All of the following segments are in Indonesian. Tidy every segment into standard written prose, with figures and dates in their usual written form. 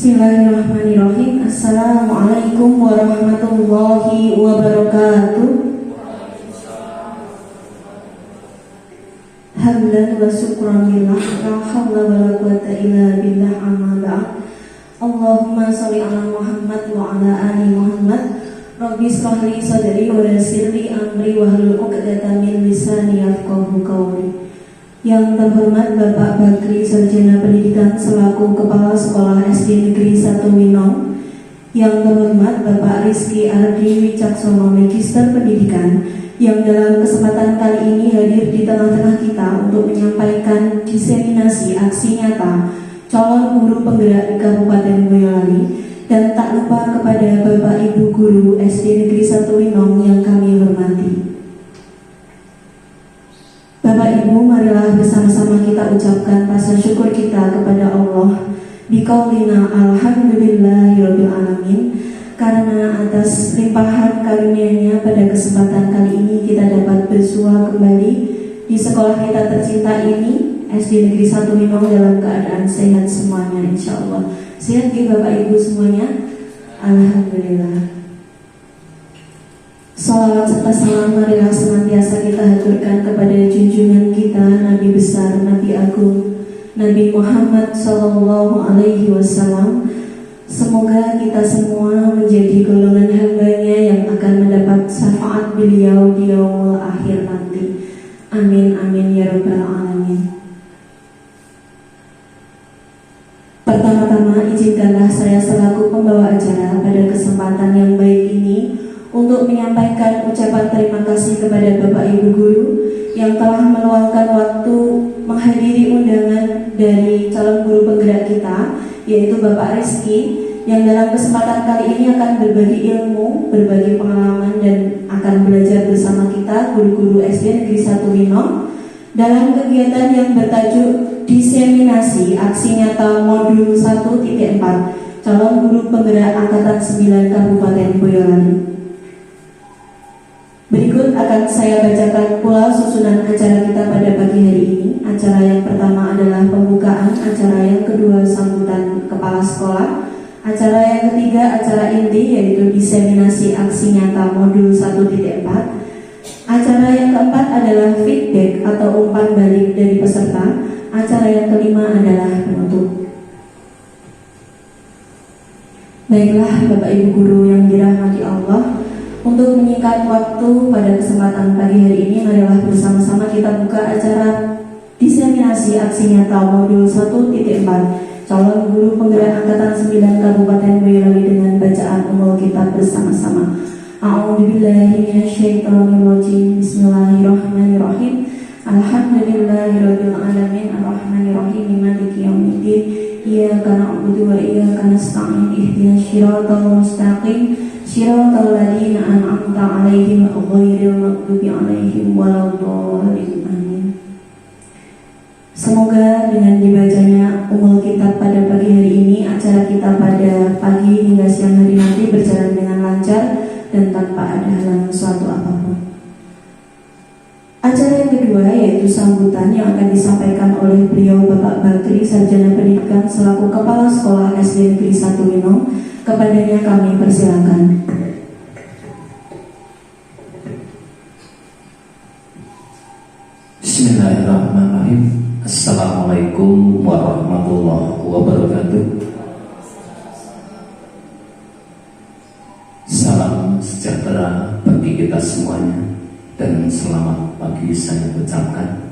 Bismillahirrahmanirrahim. Assalamualaikum warahmatullahi wabarakatuh. Hamdan wa syukran lillah, la haula wa la quwwata illa billah, amma ba'd. Allahumma sholli ala Muhammad wa ala ali Muhammad. Rabbi shrah li sadri wa yassir li amri wahlul 'uqdatam min lisani yafqahu qawli. Yang terhormat Bapak Bakri, Sarjana Pendidikan selaku Kepala Sekolah SD Negeri 1 Winong. Yang terhormat Bapak Rizky Ardi Wicaksono, Magister Pendidikan, yang dalam kesempatan kali ini hadir di tengah-tengah kita untuk menyampaikan diseminasi aksi nyata calon guru penggerak di Kabupaten Boyolali. Dan tak lupa kepada Bapak Ibu Guru SD Negeri 1 Winong yang kami hormati. Bapak Ibu, marilah bersama-sama kita ucapkan rasa syukur kita kepada Allah biqaulina alhamdulillahirabbil alamin, karena atas limpahan karunia-Nya pada kesempatan kali ini kita dapat bersua kembali di sekolah kita tercinta ini, SD Negeri 1 Winong, dalam keadaan sehat semuanya insyaallah. Sehat ya Bapak Ibu semuanya? Alhamdulillah. Salawat serta salam marilah senantiasa kita haturkan kepada junjungan kita Nabi besar, Nabi agung, Nabi Muhammad Sallallahu Alaihi Wasallam. Semoga kita semua menjadi golongan hambanya yang akan mendapat syafaat beliau di yaumul akhir nanti. Amin amin ya rabbal alamin. Pertama-tama izinkanlah saya selaku pembawa acara pada kesempatan yang baik ini untuk menyampaikan ucapan terima kasih kepada Bapak Ibu Guru yang telah meluangkan waktu menghadiri undangan dari calon guru penggerak kita, yaitu Bapak Rizky, yang dalam kesempatan kali ini akan berbagi ilmu, berbagi pengalaman, dan akan belajar bersama kita guru-guru SD Negeri 1 Winong dalam kegiatan yang bertajuk diseminasi aksi nyata modul 1.4 calon guru penggerak angkatan 9 Kabupaten Boyolali. Berikut akan saya bacakan pula susunan acara kita pada pagi hari ini. Acara yang pertama adalah pembukaan, acara yang kedua sambutan kepala sekolah, acara yang ketiga acara inti yaitu diseminasi aksi nyata modul 1.4. Acara yang keempat adalah feedback atau umpan balik dari peserta. Acara yang kelima adalah penutup. Baiklah Bapak Ibu Guru yang dirahmati Allah, untuk menyingkat waktu pada kesempatan pagi hari ini, marilah bersama-sama kita buka acara diseminasi aksi nyata modul 1.4 calon guru penggerak angkatan 9 Kabupaten Boyolali dengan bacaan umul kitab bersama-sama. A'udzubillahi minasyaitonirrajim. Bismillahirrahmanirrahim. Alhamdulillahirabbil alamin, arrahmanirrahim, maliki yaumiddin. Iyyaka na'budu wa iyyaka nasta'in. Ihdinas shiratal mustaqim. Shiratal ladzina an'amta 'alaihim ghairil maghdubi 'alaihim waladdallin. Amin. Semoga dengan dibacanya umul kitab pada pagi hari ini, acara kita pada pagi hingga siang hari nanti berjalan dengan lancar dan tanpa ada halangan suatu apapun. Acara yang kedua yaitu sambutan yang akan disampaikan oleh beliau Bapak Bakri, Sarjana Pendidikan selaku Kepala Sekolah SD Negeri 1 Winong. Kepadanya kami persilakan. Bismillahirrahmanirrahim. Assalamualaikum warahmatullahi wabarakatuh. Salam sejahtera bagi kita semuanya dan selamat pagi saya ucapkan.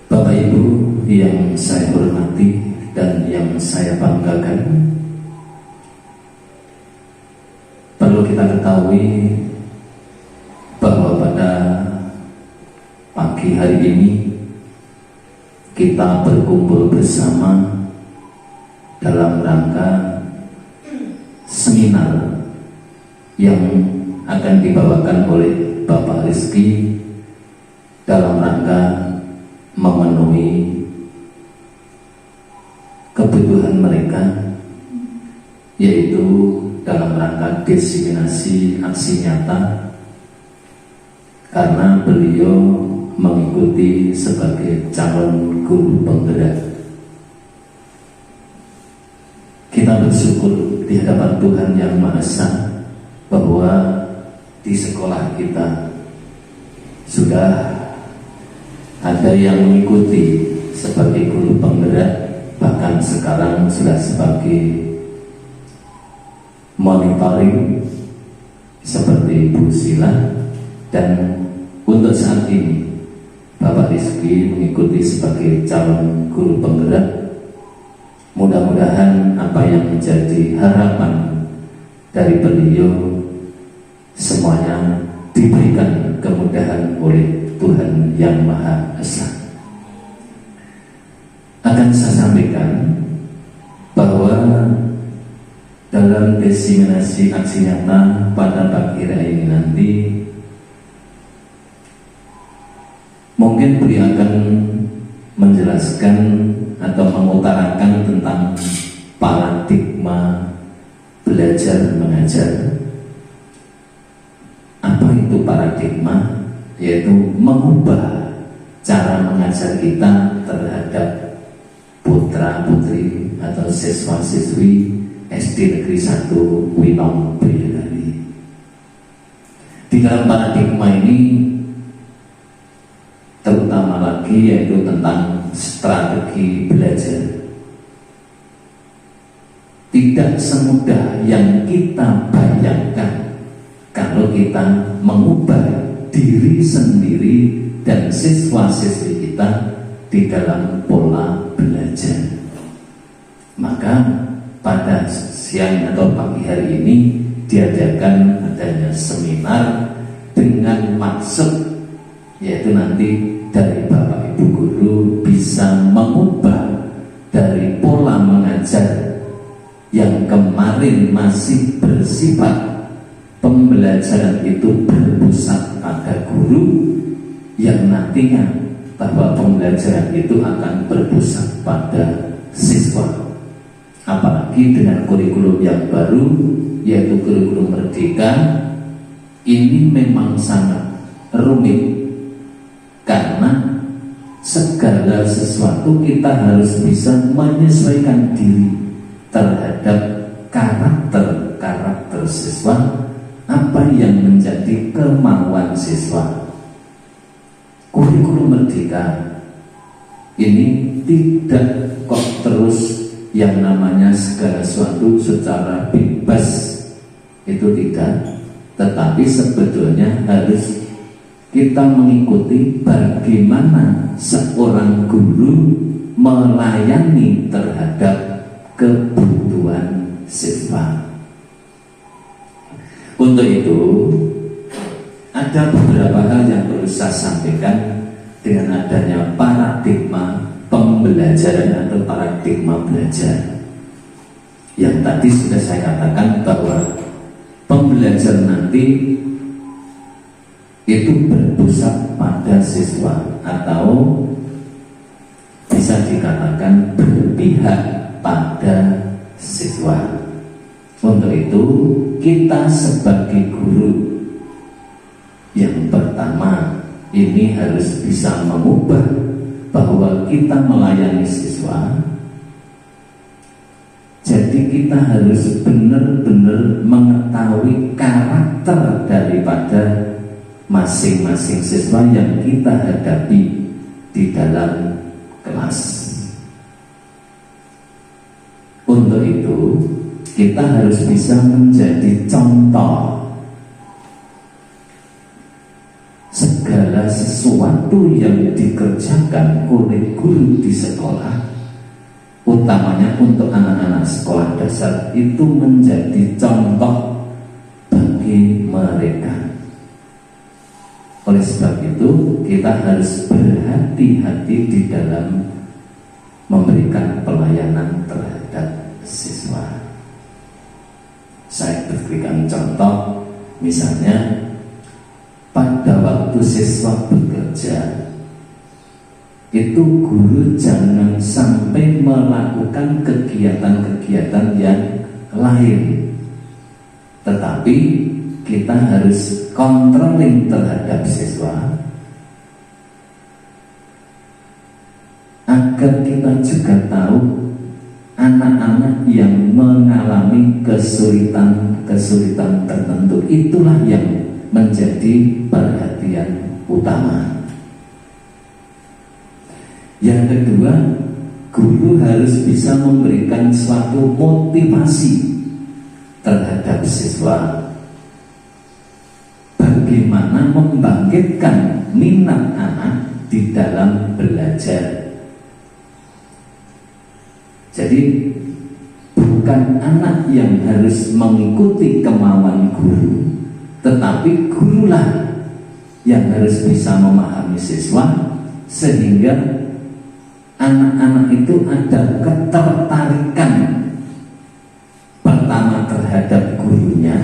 Bapak Ibu yang saya hormati dan yang saya banggakan, perlu kita ketahui bahwa pada pagi hari ini kita berkumpul bersama dalam rangka seminar yang akan dibawakan oleh Bapak Rizky dalam rangka memenuhi kebutuhan mereka, yaitu dalam rangka diseminasi aksi nyata, karena beliau mengikuti sebagai calon guru penggerak kita bersyukur di hadapan Tuhan Yang Maha Esa bahwa di sekolah kita sudah ada yang mengikuti sebagai guru penggerak, bahkan sekarang sudah sebagai monitoring seperti Bu Sila, dan untuk saat ini Bapak Rizky mengikuti sebagai calon guru penggerak. Mudah-mudahan apa yang menjadi harapan dari beliau semuanya diberikan kemudahan oleh Tuhan Yang Maha Esa. Akan saya sampaikan bahwa dalam diseminasi aksi nyata pada pagi hari ini nanti, mungkin beliau akan menjelaskan atau mengutarakan tentang paradigma belajar mengajar. Apa itu paradigma? Yaitu mengubah cara mengajar kita terhadap putra putri atau siswa siswi SD Negeri 1 Winong Boyolali. Di dalam paradigma ini terutama lagi yaitu tentang strategi belajar. Tidak semudah yang kita bayangkan kalau kita mengubah diri sendiri dan siswa-siswi kita di dalam pola belajar. Maka pada siang atau pagi hari ini diadakan adanya seminar dengan maksud yaitu nanti dari Bapak Ibu Guru bisa mengubah dari pola mengajar yang kemarin masih bersifat pembelajaran itu berpusat pada guru, yang nantinya bahwa pembelajaran itu akan berpusat pada siswa. Apalagi dengan kurikulum yang baru yaitu kurikulum Merdeka, ini memang sangat rumit karena segala sesuatu kita harus bisa menyesuaikan diri terhadap karakter siswa, apa yang menjadi kemauan siswa. Kurikulum Merdeka ini tidak kok terus yang namanya segala sesuatu secara bebas, itu tidak, tetapi sebetulnya harus kita mengikuti bagaimana seorang guru melayani terhadap kebutuhan siswa. Untuk itu ada beberapa hal yang perlu saya sampaikan dengan adanya paradigma pembelajaran atau paradigma belajar. Yang tadi sudah saya katakan bahwa pembelajaran nanti itu berpusat pada siswa atau bisa dikatakan berpihak pada siswa. Untuk itu kita sebagai guru yang pertama ini harus bisa mengubah bahwa kita melayani siswa. Jadi kita harus benar-benar mengetahui karakter daripada masing-masing siswa yang kita hadapi di dalam kelas. Untuk itu kita harus bisa menjadi contoh. Segala sesuatu yang dikerjakan oleh guru di sekolah, utamanya untuk anak-anak sekolah dasar, itu menjadi contoh bagi mereka. Oleh sebab itu kita harus berhati-hati di dalam memberikan pelayanan terhadap siswa. Saya berikan contoh, misalnya pada waktu siswa bekerja, itu guru jangan sampai melakukan kegiatan-kegiatan yang lain, tetapi kita harus controlling terhadap siswa agar kita juga tahu anak-anak yang mengalami kesulitan tertentu, itulah yang menjadi perhatian utama. Yang kedua, guru harus bisa memberikan suatu motivasi terhadap siswa, bagaimana membangkitkan minat anak di dalam belajar. Jadi bukan anak yang harus mengikuti kemauan guru, tetapi gurulah yang harus bisa memahami siswa, sehingga anak-anak itu ada ketertarikan, pertama terhadap gurunya,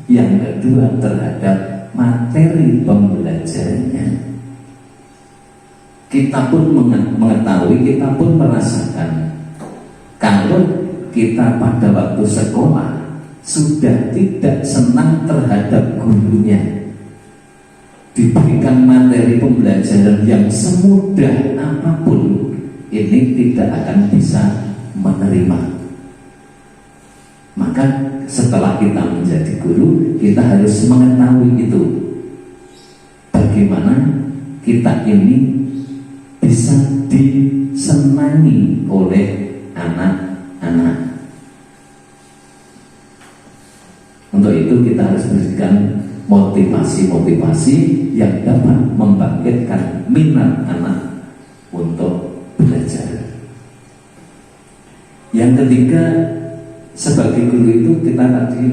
yang kedua terhadap materi pembelajarannya. Kita pun mengetahui, kita pun merasakan, kalau kita pada waktu sekolah sudah tidak senang terhadap gurunya, diberikan materi pembelajaran yang semudah apapun, ini tidak akan bisa menerima. Maka setelah kita menjadi guru, kita harus mengetahui itu, bagaimana kita ini bisa disenangi oleh anak-anak. Untuk itu kita harus berikan motivasi-motivasi yang dapat membangkitkan minat anak untuk belajar. Yang ketiga, sebagai guru itu kita tadi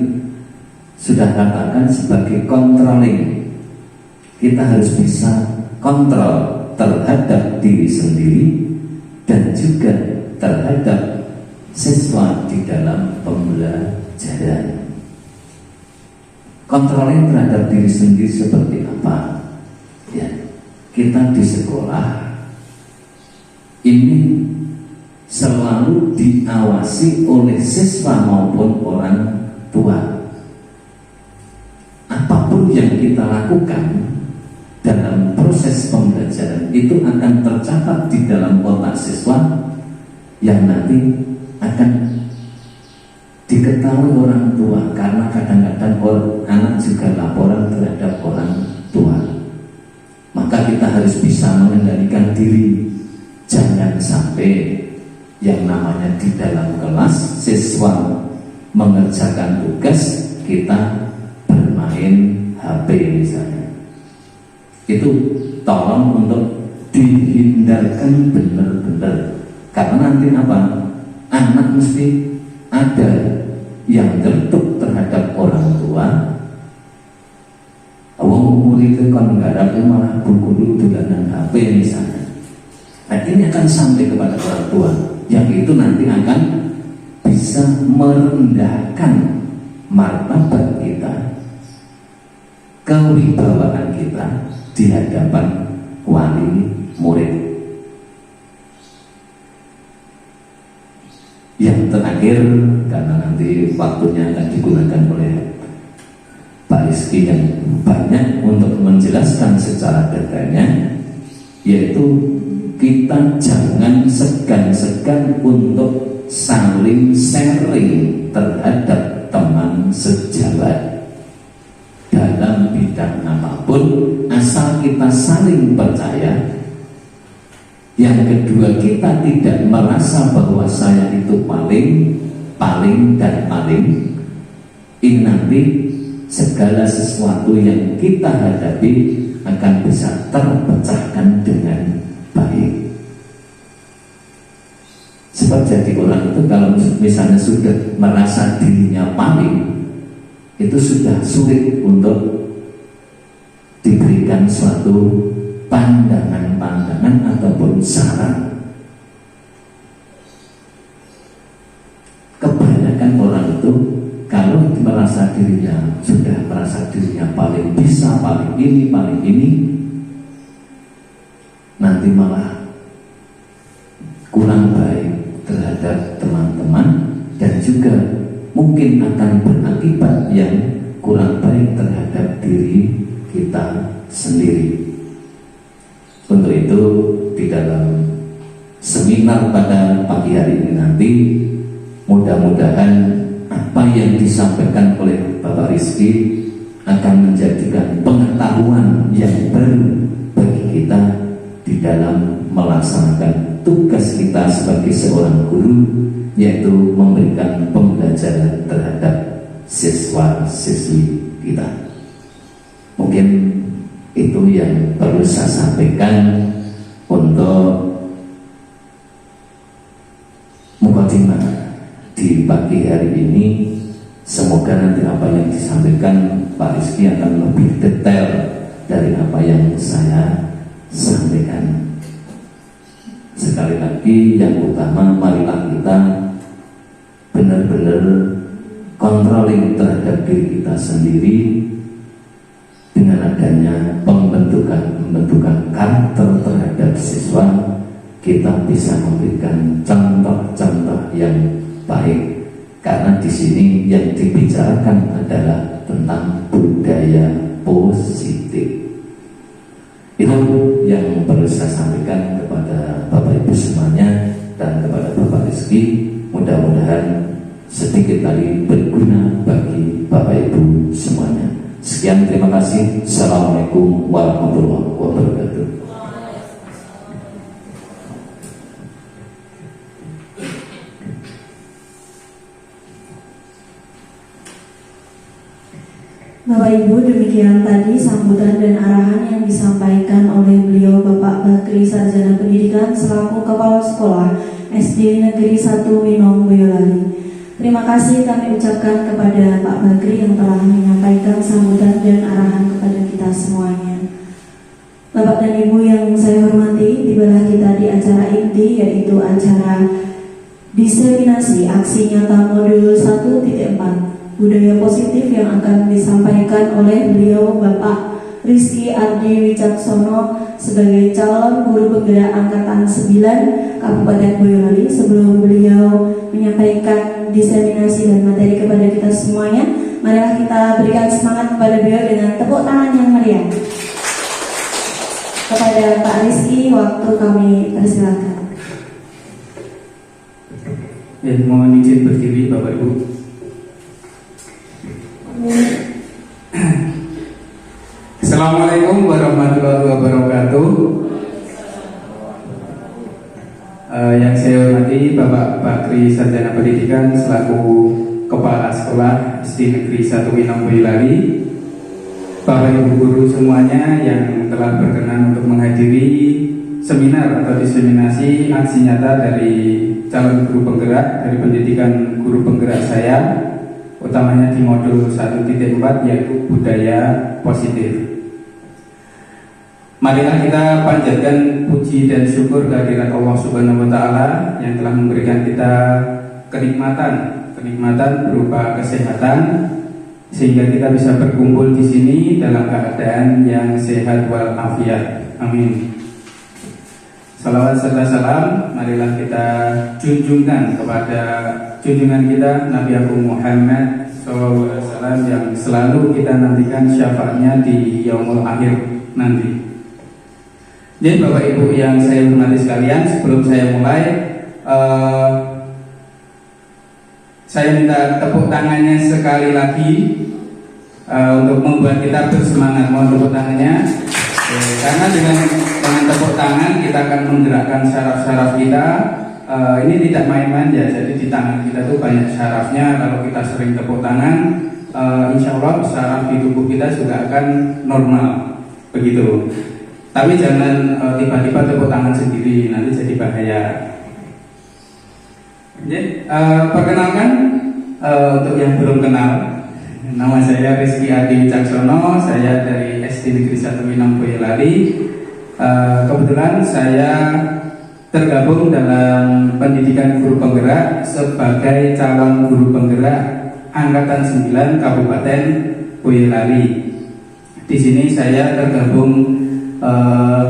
sudah katakan sebagai controlling. Kita harus bisa kontrol terhadap diri sendiri dan juga terhadap siswa di dalam pembelajaran. Controlling terhadap diri sendiri seperti apa? Ya, kita di sekolah ini selalu diawasi oleh siswa maupun orang tua. Apapun yang kita lakukan dalam proses pembelajaran itu akan tercatat di dalam otak siswa, yang nanti akan diketahui orang tua, karena kadang-kadang anak juga laporan terhadap orang tua. Maka kita harus bisa mengendalikan diri, jangan sampai yang namanya di dalam kelas siswa mengerjakan tugas, kita bermain HP misalnya. Itu tolong untuk dihindarkan benar-benar, karena nanti apa? Anak mesti ada yang tertutup terhadap orang tua. Wong murid itu kan nggarap malah guru dolanan HP misalnya. Nah, ini akan sampai kepada orang tua, yang itu nanti akan bisa merendahkan martabat kita, kewibawaan kita di hadapan wali murid. Yang terakhir, karena nanti waktunya akan digunakan oleh Pak Rizky yang banyak untuk menjelaskan secara detailnya, yaitu kita jangan segan-segan untuk saling sharing terhadap teman sejawat dalam bidang apapun, asal kita saling percaya. Yang kedua, kita tidak merasa bahwa saya itu paling dan paling. Ini nanti segala sesuatu yang kita hadapi akan bisa terpecahkan dengan baik. Sebab jadi orang itu kalau misalnya sudah merasa dirinya paling, itu sudah sulit untuk diberikan suatu pandangan ataupun saran. Kebanyakan orang itu kalau merasa dirinya paling bisa, paling ini, nanti malah kurang baik terhadap teman-teman, dan juga mungkin akan berakibat yang kurang baik terhadap diri kita sendiri. Untuk itu, di dalam seminar pada pagi hari ini nanti Mudah-mudahan apa yang disampaikan oleh Bapak Rizky akan menjadikan pengetahuan yang baru bagi kita di dalam melaksanakan tugas kita sebagai seorang guru, yaitu memberikan pembelajaran terhadap siswa-siswi kita. Mungkin itu yang perlu saya sampaikan untuk mukadimah di pagi hari ini. Semoga nanti apa yang disampaikan Pak Rizky akan lebih detail dari apa yang saya sampaikan. Sekali lagi, yang utama marilah kita benar-benar controlling terhadap diri kita sendiri dengan adanya pembentukan karakter terhadap siswa. Kita bisa memberikan contoh-contoh yang baik, karena di sini yang dibicarakan adalah tentang budaya positif. Itu yang perlu saya sampaikan kepada Bapak Ibu semuanya dan kepada Bapak Rizky. Mudah-mudahan sedikit tadi berguna bagi Bapak Ibu semuanya. Sekian, terima kasih. Assalamualaikum warahmatullahi wabarakatuh. Bapak Ibu, demikian tadi sambutan dan arahan yang disampaikan oleh beliau Bapak Bakri Sarjana Pendidikan selaku Kepala Sekolah SD Negeri 1 Winong Boyolali. Terima kasih kami ucapkan kepada Pak Bakri yang telah menyampaikan sambutan dan arahan kepada kita semuanya. Bapak dan Ibu yang saya hormati, tibalah kita di acara inti, yaitu acara diseminasi aksi nyata modul 1.4 budaya positif yang akan disampaikan oleh beliau Bapak Rizky Ardi Wicaksono sebagai calon guru penggerak angkatan 9 Kabupaten Boyolali. Sebelum beliau menyampaikan diseminasi dan materi kepada kita semuanya, marilah kita berikan semangat kepada beliau dengan tepuk tangan yang meriah. Kepada Pak Rizky, waktu kami persilakan. Ya, mohon izin berdiri Bapak Ibu. Assalamualaikum warahmatullahi wabarakatuh. Yang saya hormati Bapak Bakri Sarjana Pendidikan selaku Kepala Sekolah SD Negeri 1 Winong Boyolali, Bapak Ibu guru semuanya yang telah berkenan untuk menghadiri seminar atau diseminasi aksi nyata dari calon guru penggerak dari pendidikan guru penggerak saya, utamanya di modul 1.4 yaitu budaya positif. Marilah kita panjatkan puji dan syukur kehadirat Allah Subhanahu wa taala yang telah memberikan kita kenikmatan berupa kesehatan sehingga kita bisa berkumpul di sini dalam keadaan yang sehat walafiat. Amin. Salawat serta salam marilah kita junjungkan kepada junjungan kita Nabi Agung Muhammad SAW yang selalu kita nantikan syafaatnya di yaumul akhir nanti. Jadi Bapak Ibu yang saya hormati sekalian, sebelum saya mulai, saya minta tepuk tangannya sekali lagi untuk membuat kita bersemangat. Mohon tepuk tangannya. Karena dengan tepuk tangan kita akan menggerakkan saraf-saraf kita. Ini tidak main-main ya, jadi di tangan kita tuh banyak sarafnya. Kalau kita sering tepuk tangan, insya Allah saraf di tubuh kita juga akan normal, begitu. Tapi jangan tiba-tiba tepuk tangan sendiri, nanti jadi bahaya. Jadi, perkenalkan untuk yang belum kenal, nama saya Rizky Ardi Wicaksono, saya dari SD Negeri 1 Winong Boyolali. Kebetulan saya tergabung dalam pendidikan guru penggerak sebagai calon guru penggerak angkatan 9 Kabupaten Boyolali. Di sini saya tergabung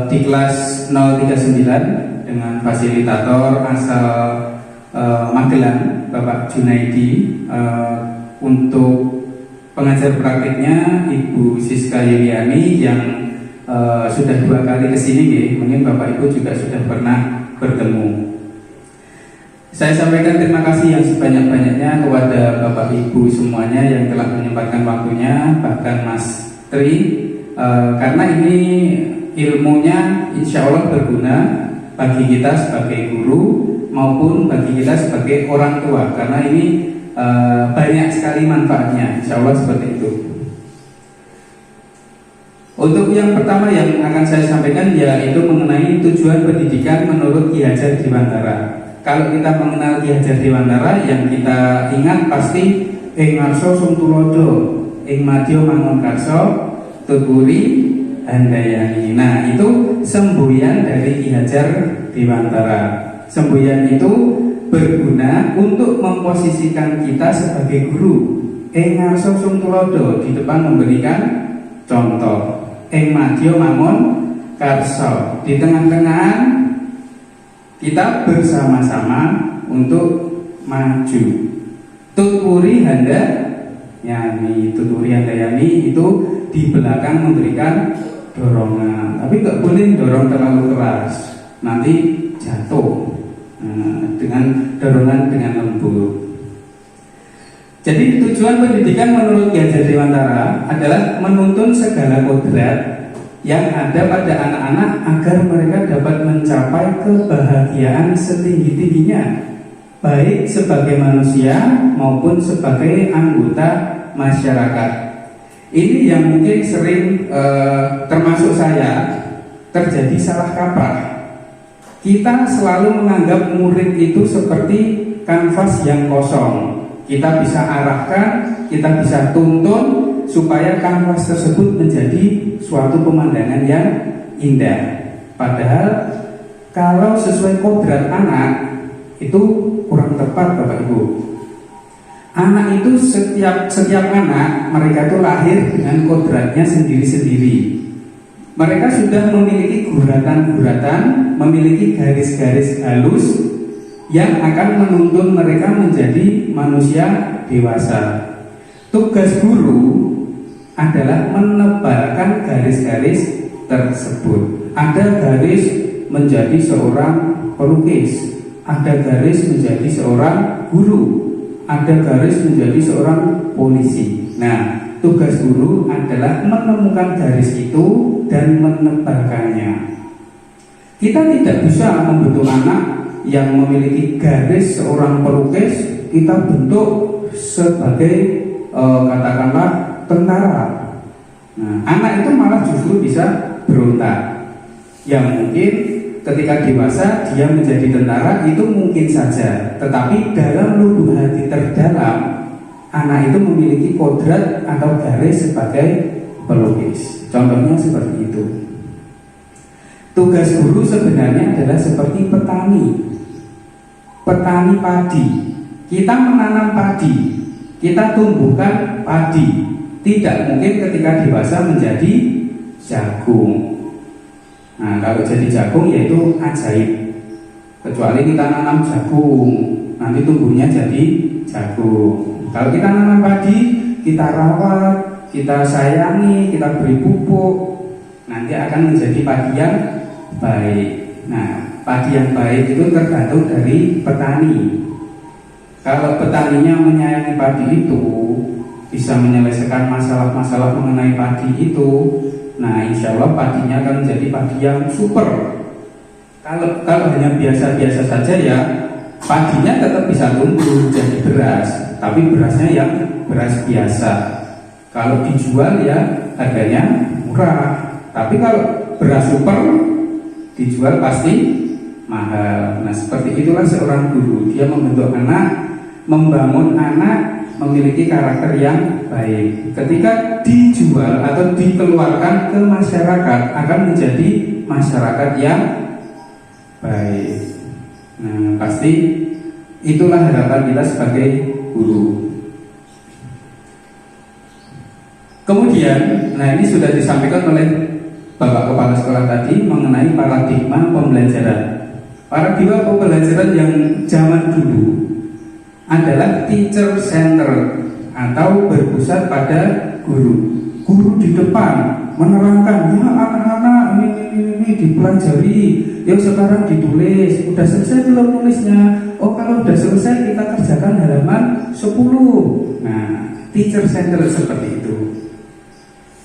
di kelas 039 dengan fasilitator asal Magelang, Bapak Junaidi. Untuk pengajar praktiknya Ibu Siska Yuliani yang sudah 2 kali kesini, mungkin Bapak Ibu juga sudah pernah bertemu. Saya sampaikan terima kasih yang sebanyak-banyaknya kepada Bapak Ibu semuanya yang telah menyempatkan waktunya, bahkan Mas Tri, karena ini ilmunya insya Allah berguna bagi kita sebagai guru maupun bagi kita sebagai orang tua, karena ini banyak sekali manfaatnya, insya Allah seperti itu. Untuk yang pertama yang akan saya sampaikan yaitu mengenai tujuan pendidikan menurut Ki Hajar Dewantara. Kalau kita mengenal Ki Hajar Dewantara, yang kita ingat pasti ing ngarsa sum tulodo, ing madya mangun karsa, tuturi handayani. Nah, itu semboyan dari Ki Hajar Dewantara. Semboyan itu berguna untuk memposisikan kita sebagai guru. Ing ngarsa sum tulodo, di depan memberikan contoh. Ing madya mangun karsa, di tengah-tengah kita bersama-sama untuk maju. Tuturi handayani, tuturi handayani itu di belakang memberikan dorongan, tapi nggak boleh dorong terlalu keras, nanti jatuh. Dengan dorongan dengan lembut. Jadi tujuan pendidikan menurut Ki Hajar Dewantara adalah menuntun segala kodrat yang ada pada anak-anak agar mereka dapat mencapai kebahagiaan setinggi-tingginya, baik sebagai manusia maupun sebagai anggota masyarakat. Ini yang mungkin sering termasuk saya terjadi salah kaprah. Kita selalu menganggap murid itu seperti kanvas yang kosong. Kita bisa arahkan, kita bisa tuntun supaya kanvas tersebut menjadi suatu pemandangan yang indah. Padahal kalau sesuai kodrat anak itu kurang tepat, Bapak Ibu. Anak itu setiap anak mereka itu lahir dengan kodratnya sendiri-sendiri. Mereka sudah memiliki guratan-guratan, memiliki garis-garis halus yang akan menuntun mereka menjadi manusia dewasa. Tugas guru adalah menebalkan garis-garis tersebut. Ada garis menjadi seorang pelukis, ada garis menjadi seorang guru, ada garis menjadi seorang polisi. Nah, tugas guru adalah menemukan garis itu dan menebalkannya. Kita tidak bisa membentuk anak yang memiliki garis seorang pelukis, kita bentuk sebagai katakanlah tentara. Nah, anak itu malah justru bisa berontak. Yang mungkin ketika dewasa dia menjadi tentara itu mungkin saja, tetapi dalam lubuk hati terdalam anak itu memiliki kodrat atau garis sebagai pelukis. Contohnya seperti itu. Tugas guru sebenarnya adalah seperti petani padi. Kita menanam padi, kita tumbuhkan padi. Tidak mungkin ketika dewasa menjadi jagung. Nah, kalau jadi jagung yaitu ajaib. Kecuali kita nanam jagung, nanti tumbuhnya jadi jagung. Kalau kita nanam padi, kita rawat, kita sayangi, kita beri pupuk, nanti akan menjadi padi yang baik. Nah, padi yang baik itu tergantung dari petani. Kalau petaninya menyayangi padi itu, bisa menyelesaikan masalah-masalah mengenai padi itu, nah insya Allah padinya akan menjadi padi yang super. Kalau hanya biasa-biasa saja ya, padinya tetap bisa tumbuh jadi beras, tapi berasnya yang beras biasa. Kalau dijual ya harganya murah, tapi kalau beras super dijual pasti mahal. Nah, seperti itulah seorang guru. Dia membentuk anak, membangun anak memiliki karakter yang baik. Ketika dijual atau dikeluarkan ke masyarakat akan menjadi masyarakat yang baik. Nah, pasti itulah harapan kita sebagai guru. Kemudian, nah ini sudah disampaikan oleh Bapak Kepala Sekolah tadi mengenai paradigma pembelajaran. Paradigma pembelajaran yang zaman dulu adalah teacher center atau berpusat pada guru. Guru di depan, menerangkan, ya anak-anak ini dipelajari, yuk sekarang ditulis, udah selesai belum nulisnya? Oh kalau udah selesai kita kerjakan halaman 10. Nah, teacher center seperti itu.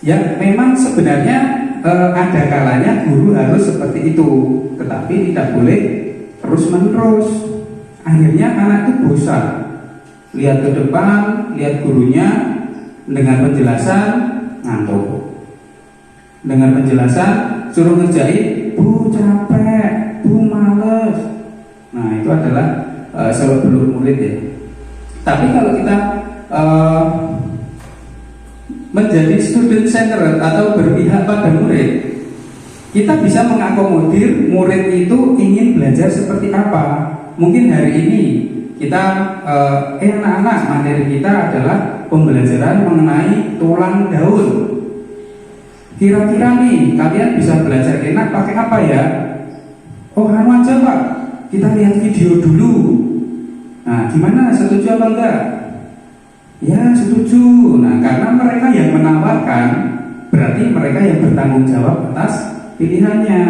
Ya memang sebenarnya ada kalanya guru harus seperti itu, tetapi tidak boleh terus menerus. Akhirnya anak itu bosan, lihat ke depan, lihat gurunya, dengar penjelasan, ngantuk. Dengar penjelasan, suruh ngerjain, bu capek, bu males. Nah itu adalah seluk beluk murid ya. Tapi kalau kita menjadi student center atau berpihak pada murid, kita bisa mengakomodir murid itu ingin belajar seperti apa. Mungkin hari ini kita anak-anak, materi kita adalah pembelajaran mengenai tulang daun. Kira-kira nih kalian bisa belajar enak pakai apa ya? Oh anu aja Pak, kita lihat video dulu. Nah gimana, setuju apa enggak? Ya setuju. Nah karena mereka yang menawarkan, berarti mereka yang bertanggung jawab atas pilihannya.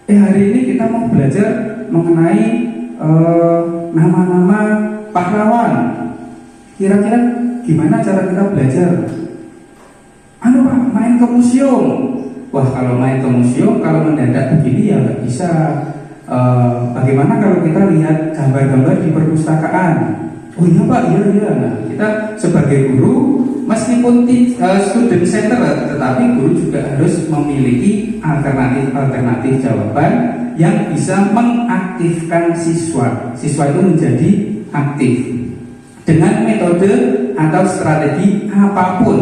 Hari ini kita mau belajar mengenai nama-nama pahlawan. Kira-kira gimana cara kita belajar? Anu Pak, main ke museum. Wah kalau main ke museum, kalau mendadak begini ya nggak bisa. Bagaimana kalau kita lihat gambar-gambar di perpustakaan? Oh iya Pak, iya. Nah, kita sebagai guru, meskipun student center, tetapi guru juga harus memiliki alternatif jawaban yang bisa mengaktifkan siswa. Siswa itu menjadi aktif dengan metode atau strategi apapun.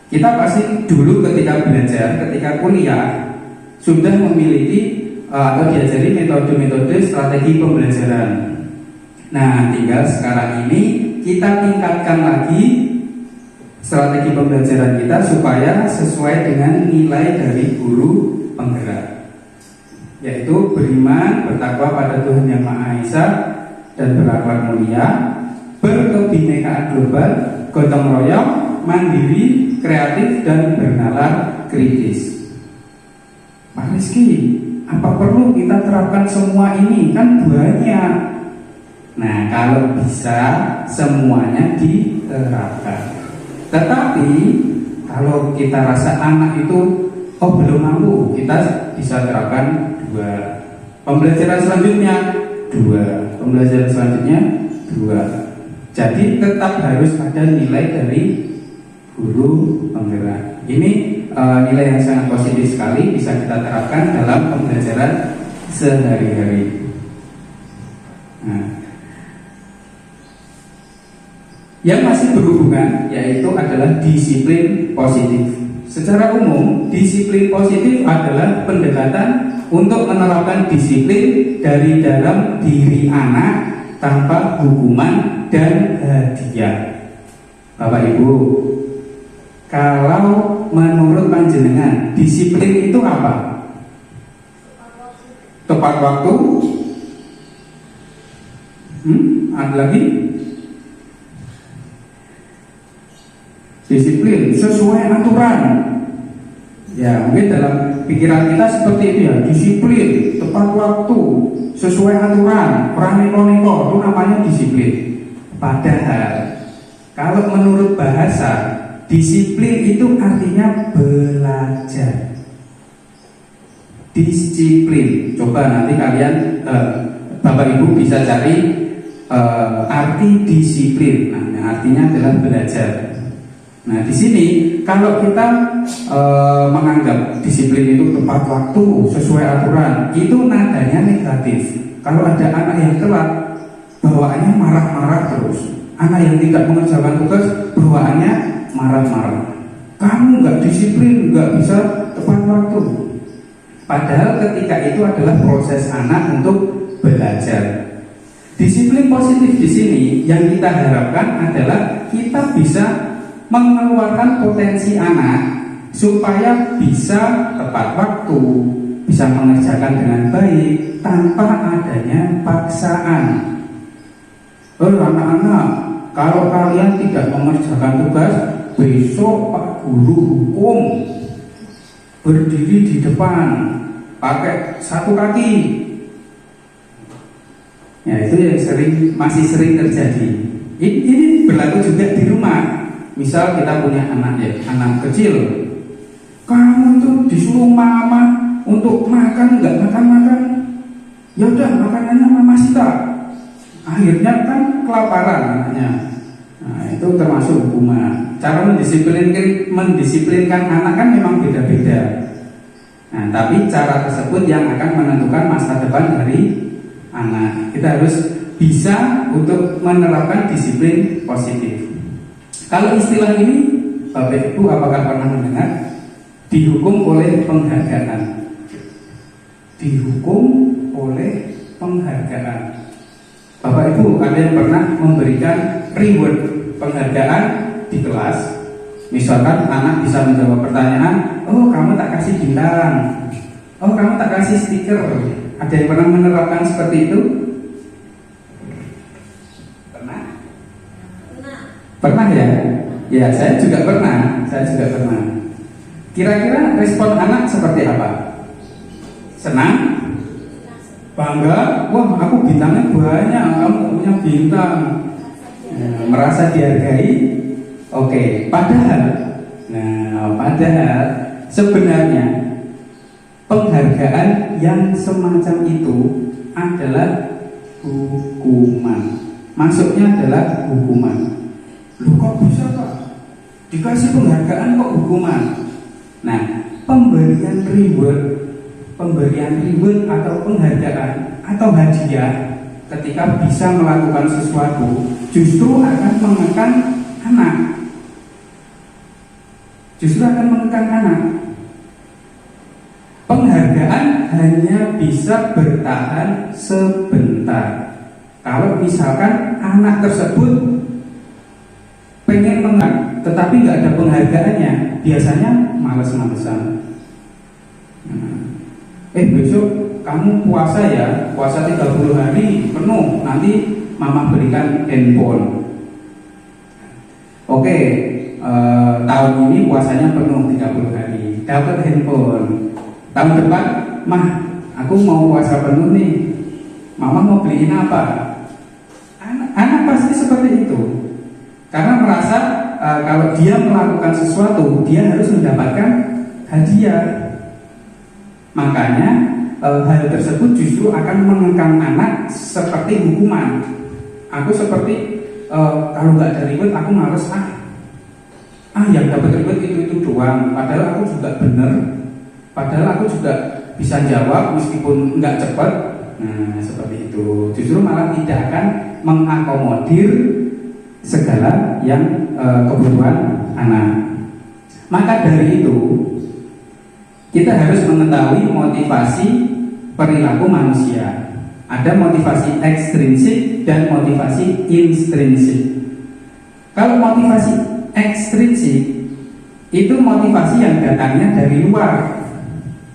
Kita pasti dulu ketika belajar, ketika kuliah sudah memiliki atau diajari metode-metode strategi pembelajaran. Nah, tinggal sekarang ini kita tingkatkan lagi strategi pembelajaran kita supaya sesuai dengan nilai dari guru penggerak, yaitu beriman, bertakwa pada Tuhan Yang Maha Esa dan berakhlak mulia, berkebinekaan global, gotong royong, mandiri, kreatif dan bernalar kritis. Pak Rizky, apa perlu kita terapkan semua ini? Kan banyak. Nah, kalau bisa semuanya diterapkan. Tetapi kalau kita rasa anak itu belum mampu, kita bisa terapkan 2. Pembelajaran selanjutnya 2. Pembelajaran selanjutnya 2. Jadi tetap harus ada nilai dari guru penggerak. Ini nilai yang sangat positif sekali, bisa kita terapkan dalam pembelajaran sehari-hari. Nah, yang masih berhubungan yaitu adalah disiplin positif. Secara umum, disiplin positif adalah pendekatan untuk menerapkan disiplin dari dalam diri anak tanpa hukuman dan hadiah. Bapak Ibu, kalau menurut panjenengan disiplin itu apa? Tepat waktu? Ada lagi? Disiplin sesuai aturan. Ya mungkin dalam pikiran kita seperti itu ya. Disiplin, tepat waktu, sesuai aturan, orang neko-neko, itu namanya disiplin. Padahal kalau menurut bahasa, disiplin itu artinya belajar. Disiplin. Coba nanti kalian Bapak Ibu bisa cari arti disiplin. Nah, artinya adalah belajar. Nah, di sini kalau kita menganggap disiplin itu tepat waktu, sesuai aturan, itu nadanya negatif. Kalau ada anak yang telat, bawaannya marah-marah terus. Anak yang tidak mengerjakan tugas, bawaannya marah-marah. Kamu nggak disiplin, nggak bisa tepat waktu. Padahal ketika itu adalah proses anak untuk belajar. Disiplin positif di sini yang kita harapkan adalah kita bisa mengeluarkan potensi anak supaya bisa tepat waktu, bisa mengerjakan dengan baik tanpa adanya paksaan. Anak-anak, kalau kalian tidak mengerjakan tugas, besok guru hukum berdiri di depan pakai satu kaki. Ya, itu yang masih sering terjadi. Ini berlaku juga di rumah. Misal kita punya anak kecil, kamu itu disuruh mama untuk makan, nggak makan. Ya udah, makanannya mama sita. Akhirnya kan kelaparan anaknya. Nah, itu termasuk hukuman. Cara mendisiplinkan anak kan memang beda-beda. Nah, tapi cara tersebut yang akan menentukan masa depan dari anak. Kita harus bisa untuk menerapkan disiplin positif. Kalau istilah ini, Bapak Ibu apakah pernah mendengar? Dihukum oleh penghargaan. Dihukum oleh penghargaan. Bapak Ibu, ada yang pernah memberikan reward, penghargaan di kelas? Misalkan anak bisa menjawab pertanyaan, oh kamu tak kasih bintang, oh kamu tak kasih stiker. Ada yang pernah menerapkan seperti itu? Pernah ya? Ya, saya juga pernah. Kira-kira respon anak seperti apa? Senang? Bangga? Wah, aku bintangnya banyak, kamu punya bintang. Merasa dihargai? Oke, padahal sebenarnya penghargaan yang semacam itu adalah hukuman. Maksudnya adalah hukuman. Loh, kok bisa Pak? Dikasih penghargaan kok hukuman? Nah, pemberian reward atau penghargaan atau hadiah ketika bisa melakukan sesuatu justru akan menekan anak. Penghargaan hanya bisa bertahan sebentar. Kalau misalkan anak tersebut pengen menang, tetapi nggak ada penghargaannya, biasanya males-malesan. Besok kamu puasa ya, puasa 30 hari penuh, nanti mama berikan handphone. Oke, tahun ini puasanya penuh 30 hari, dapat handphone. Tahun depan, mah aku mau puasa penuh nih, mama mau beliin apa? Anak pasti seperti itu. Karena merasa kalau dia melakukan sesuatu, dia harus mendapatkan hadiah. Makanya hal tersebut justru akan mengekang anak seperti hukuman. Aku seperti kalau nggak ada reward aku males yang dapat reward itu doang. Padahal aku juga bener. Padahal aku juga bisa jawab meskipun nggak cepat. Nah, seperti itu. Justru malah tidak akan mengakomodir segala yang kebutuhan anak. Maka dari itu kita harus mengetahui motivasi perilaku manusia. Ada motivasi ekstrinsik dan motivasi intrinsik. Kalau motivasi ekstrinsik itu motivasi yang datangnya dari luar.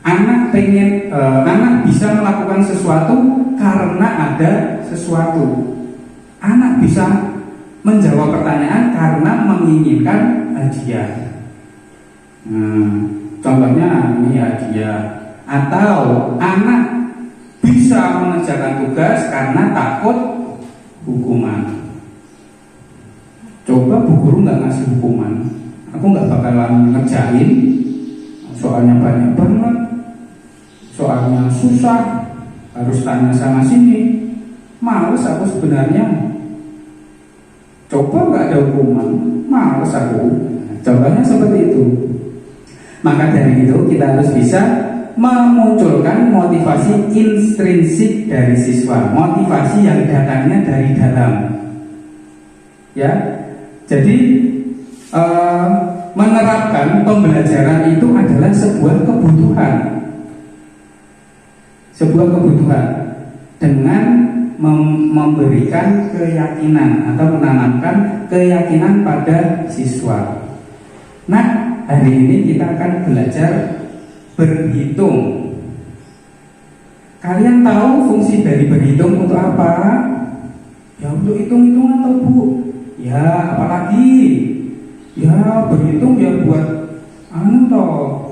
Anak bisa melakukan sesuatu karena ada sesuatu. Anak bisa menjawab pertanyaan karena menginginkan hadiah. Contohnya ini hadiah. Atau anak bisa mengerjakan tugas karena takut hukuman. Coba bu guru nggak ngasih hukuman, aku nggak bakalan ngerjain. Soalnya banyak banget, soalnya susah, harus tanya sana sini. Males aku sebenarnya. Coba nggak ada hukuman, males aku. Contohnya seperti itu. Maka dari itu kita harus bisa memunculkan motivasi intrinsik dari siswa, motivasi yang datangnya dari dalam. Ya, jadi menerapkan pembelajaran itu adalah sebuah kebutuhan, dengan memberikan keyakinan atau menanamkan keyakinan pada siswa. Nah, hari ini kita akan belajar berhitung. Kalian tahu fungsi dari berhitung untuk apa? Ya untuk hitung-hitungan atau bu? Ya apalagi? Ya berhitung ya buat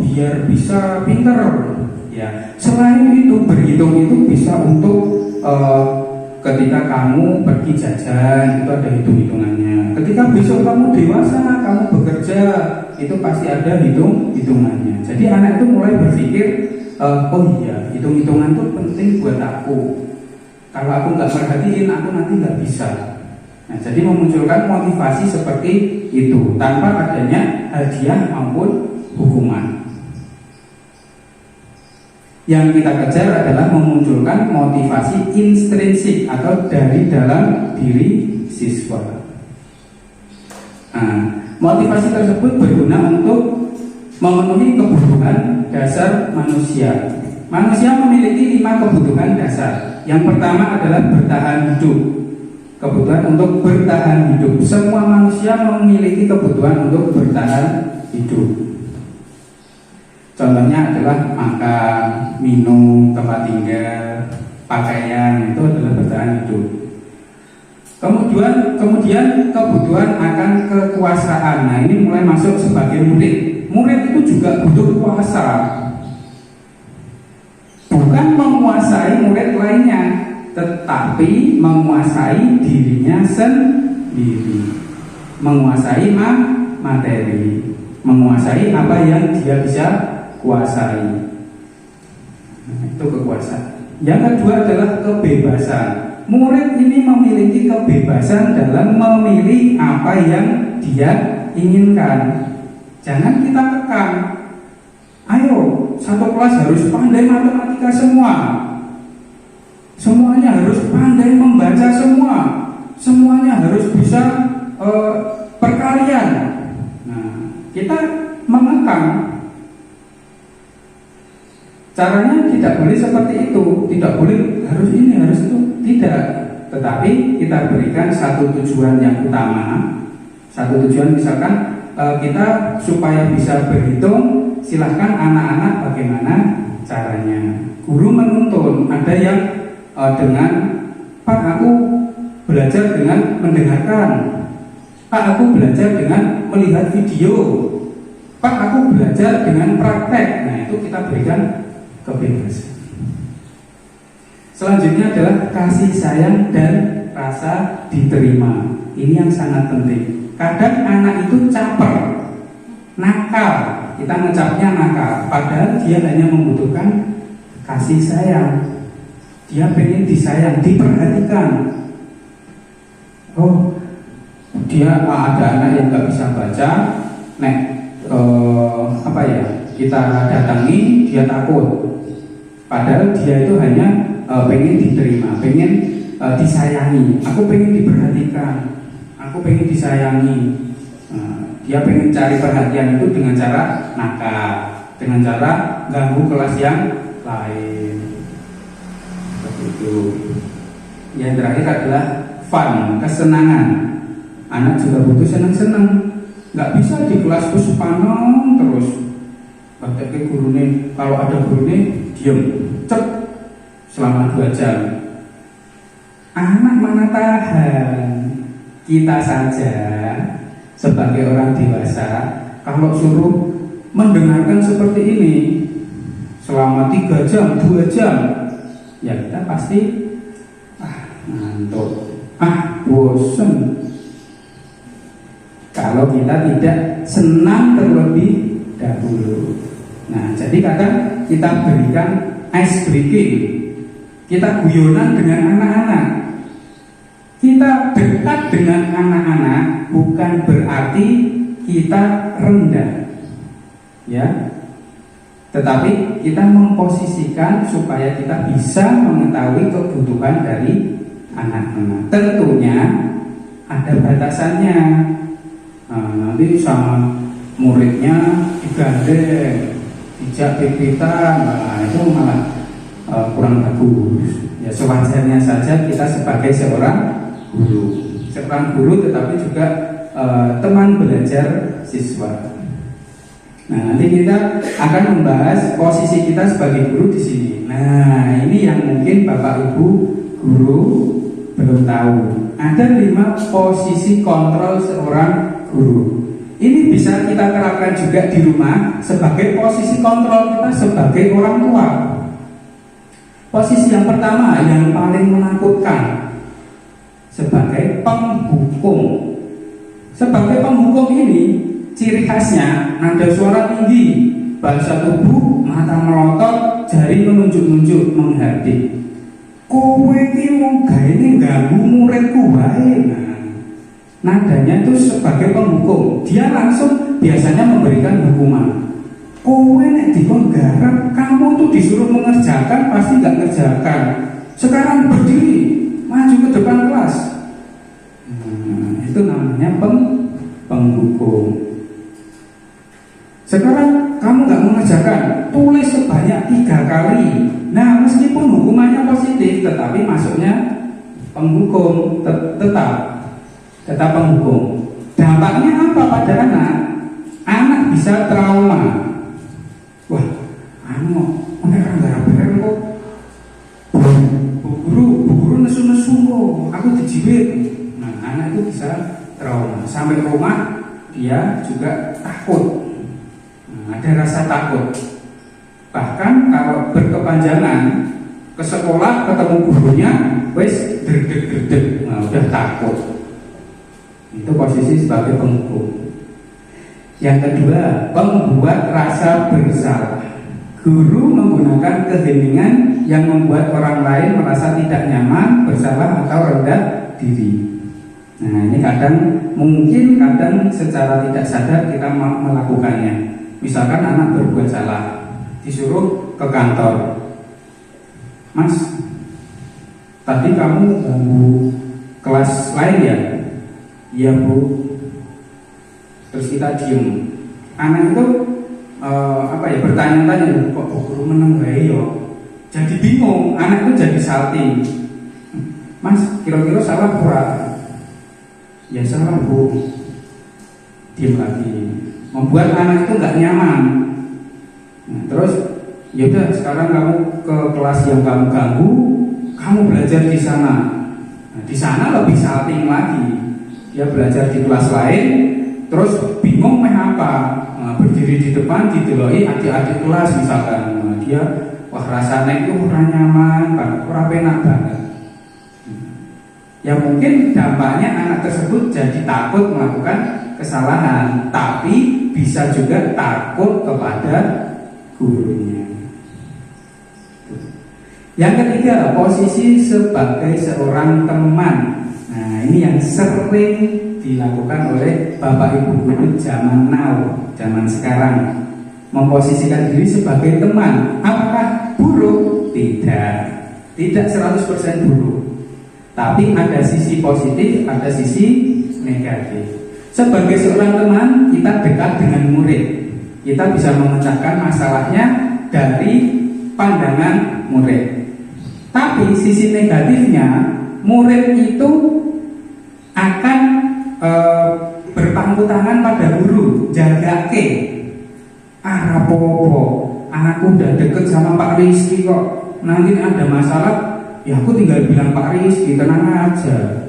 biar bisa pinter. Ya, selain itu berhitung itu bisa untuk ketika kamu pergi jajan itu ada hitung-hitungannya. Ketika besok kamu dewasa, kamu bekerja itu pasti ada hitung-hitungannya. Jadi anak itu mulai berpikir, oh iya, hitung-hitungan itu penting buat aku. Kalau aku nggak perhatiin, aku nanti nggak bisa. Nah, jadi memunculkan motivasi seperti itu tanpa adanya hadiah maupun hukuman. Yang kita kejar adalah memunculkan motivasi intrinsik atau dari dalam diri siswa. Nah, motivasi tersebut berguna untuk memenuhi kebutuhan dasar manusia. Manusia memiliki 5 kebutuhan dasar. Yang pertama adalah bertahan hidup. Kebutuhan untuk bertahan hidup. Semua manusia memiliki kebutuhan untuk bertahan hidup. Contohnya adalah makan, minum, tempat tinggal, pakaian, itu adalah bertahan hidup. Kemudian kebutuhan akan kekuasaan. Nah, ini mulai masuk sebagai murid. Murid itu juga butuh kuasa. Bukan menguasai murid lainnya, tetapi menguasai dirinya sendiri. Menguasai materi, menguasai apa yang dia bisa kuasai. Nah, itu kekuasaan. Yang kedua adalah kebebasan. Murid ini memiliki kebebasan dalam memilih apa yang dia inginkan. Jangan kita tekan. Ayo, satu kelas harus pandai matematika semua. Semuanya harus pandai membaca semua. Semuanya harus bisa perkalian. Nah, kita mengekang. Caranya tidak boleh seperti itu, tidak boleh harus ini, harus itu, tidak. Tetapi kita berikan satu tujuan yang utama. Satu tujuan misalkan kita supaya bisa berhitung, silahkan anak-anak bagaimana caranya. Guru menuntun, ada yang dengan Pak aku belajar dengan mendengarkan, Pak aku belajar dengan melihat video, Pak aku belajar dengan praktek. Nah, itu kita berikan kebebasan. Selanjutnya adalah kasih sayang dan rasa diterima. Ini yang sangat penting. Kadang anak itu caper, nakal, kita ngecapnya nakal, padahal dia hanya membutuhkan kasih sayang. Dia pengen disayang, diperhatikan. Oh, dia ada anak yang nggak bisa baca, kita datangi, dia takut. Padahal dia itu hanya pengen diterima, pengen disayangi. Aku pengen diperhatikan, aku pengen disayangi. Dia pengen cari perhatian itu dengan cara nakal, dengan cara ganggu kelas yang lain. Seperti itu. Yang terakhir adalah fun, kesenangan. Anak juga butuh senang-senang. Nggak bisa di kelas itu sepanong terus. Pakai gurune, kalau ada gurune diam, cep selama 2 jam. Anak mana tahan. Kita saja sebagai orang dewasa, kalau suruh mendengarkan seperti ini selama 3 jam, 2 jam, ya kita pasti ngantuk, bosan. Kalau kita tidak senang terlebih dahulu. Nah, jadi kadang kita berikan ice breaking, kita guyonan dengan anak-anak. Kita dekat dengan anak-anak bukan berarti kita rendah, ya. Tetapi kita memposisikan supaya kita bisa mengetahui kebutuhan dari anak-anak. Tentunya ada batasannya. Nanti sama muridnya digandeng, dijak pipitan, itu malah kurang bagus. Ya sewajarnya saja kita sebagai seorang guru, tetapi juga teman belajar siswa. Nah, nanti kita akan membahas posisi kita sebagai guru di sini. Nah, ini yang mungkin Bapak Ibu guru belum tahu. Ada 5 posisi kontrol seorang guru. Ini bisa kita terapkan juga di rumah sebagai posisi kontrol kita sebagai orang tua. Posisi yang pertama yang paling menakutkan sebagai penghukum. Sebagai penghukum ini ciri khasnya nada suara tinggi, bahasa tubuh, mata melotot, jari menunjuk-nunjuk, menghardik. Kowe iki wong gaene ganggu muridku wae. Nadanya itu sebagai penghukum. Dia langsung biasanya memberikan hukuman. Kowe nek dikon garap, kamu tuh disuruh mengerjakan pasti nggak ngerjakan. Sekarang berdiri, maju ke depan kelas. Itu namanya penghukum. Sekarang kamu nggak mengerjakan, tulis sebanyak 3 kali. Nah, meskipun hukumannya positif, tetapi masuknya penghukum tetap penghukum. Dampaknya apa pada anak? Anak bisa trauma. Wah, mereka nggak beres kok. Bu guru nesu-nesu kok. Aku dijibit. Nah, anak itu bisa trauma. Sampai rumah dia juga takut. Ada rasa takut. Bahkan kalau berkepanjangan ke sekolah ketemu gurunya, wes deg-deg, udah takut. Itu posisi sebagai penghukum. Yang kedua, membuat rasa bersalah. Guru menggunakan keheningan yang membuat orang lain merasa tidak nyaman, bersalah atau rendah diri. Nah, ini kadang secara tidak sadar kita melakukannya. Misalkan anak berbuat salah, disuruh ke kantor. Mas, tadi kamu ganggu kelas lain ya? Iya Bu. Terus kita diem. Anak itu bertanya-tanya, kok guru menang bae yo? Jadi bingung, anak itu jadi salting. Mas, kira-kira salah pura? Ya salah Bu. Diem lagi. Membuat anak itu nggak nyaman. Nah, terus yaudah sekarang kamu ke kelas yang kamu ganggu, kamu belajar di sana. Nah, di sana lebih salting lagi. Dia belajar di kelas lain, terus bingung apa? Nah, berdiri di depan dideloi adik-adik kelas misalkan. Nah, dia wah rasanya itu kurang nyaman, kurang enak banget. Ya mungkin dampaknya anak tersebut jadi takut melakukan kesalahan, tapi bisa juga takut kepada gurunya. Yang ketiga, posisi sebagai seorang teman. Nah, ini yang sering dilakukan oleh Bapak Ibu guru zaman now, zaman sekarang. Memposisikan diri sebagai teman. Apakah buruk? Tidak 100% buruk. Tapi ada sisi positif, ada sisi negatif. Sebagai seorang teman, kita dekat dengan murid. Kita bisa memecahkan masalahnya dari pandangan murid. Tapi sisi negatifnya, murid itu akan berpangku tangan pada guru, jagake. Rapopo, anakku udah deket sama Pak Rizky kok. Nanti ada masalah, ya aku tinggal bilang Pak Rizky, tenang aja.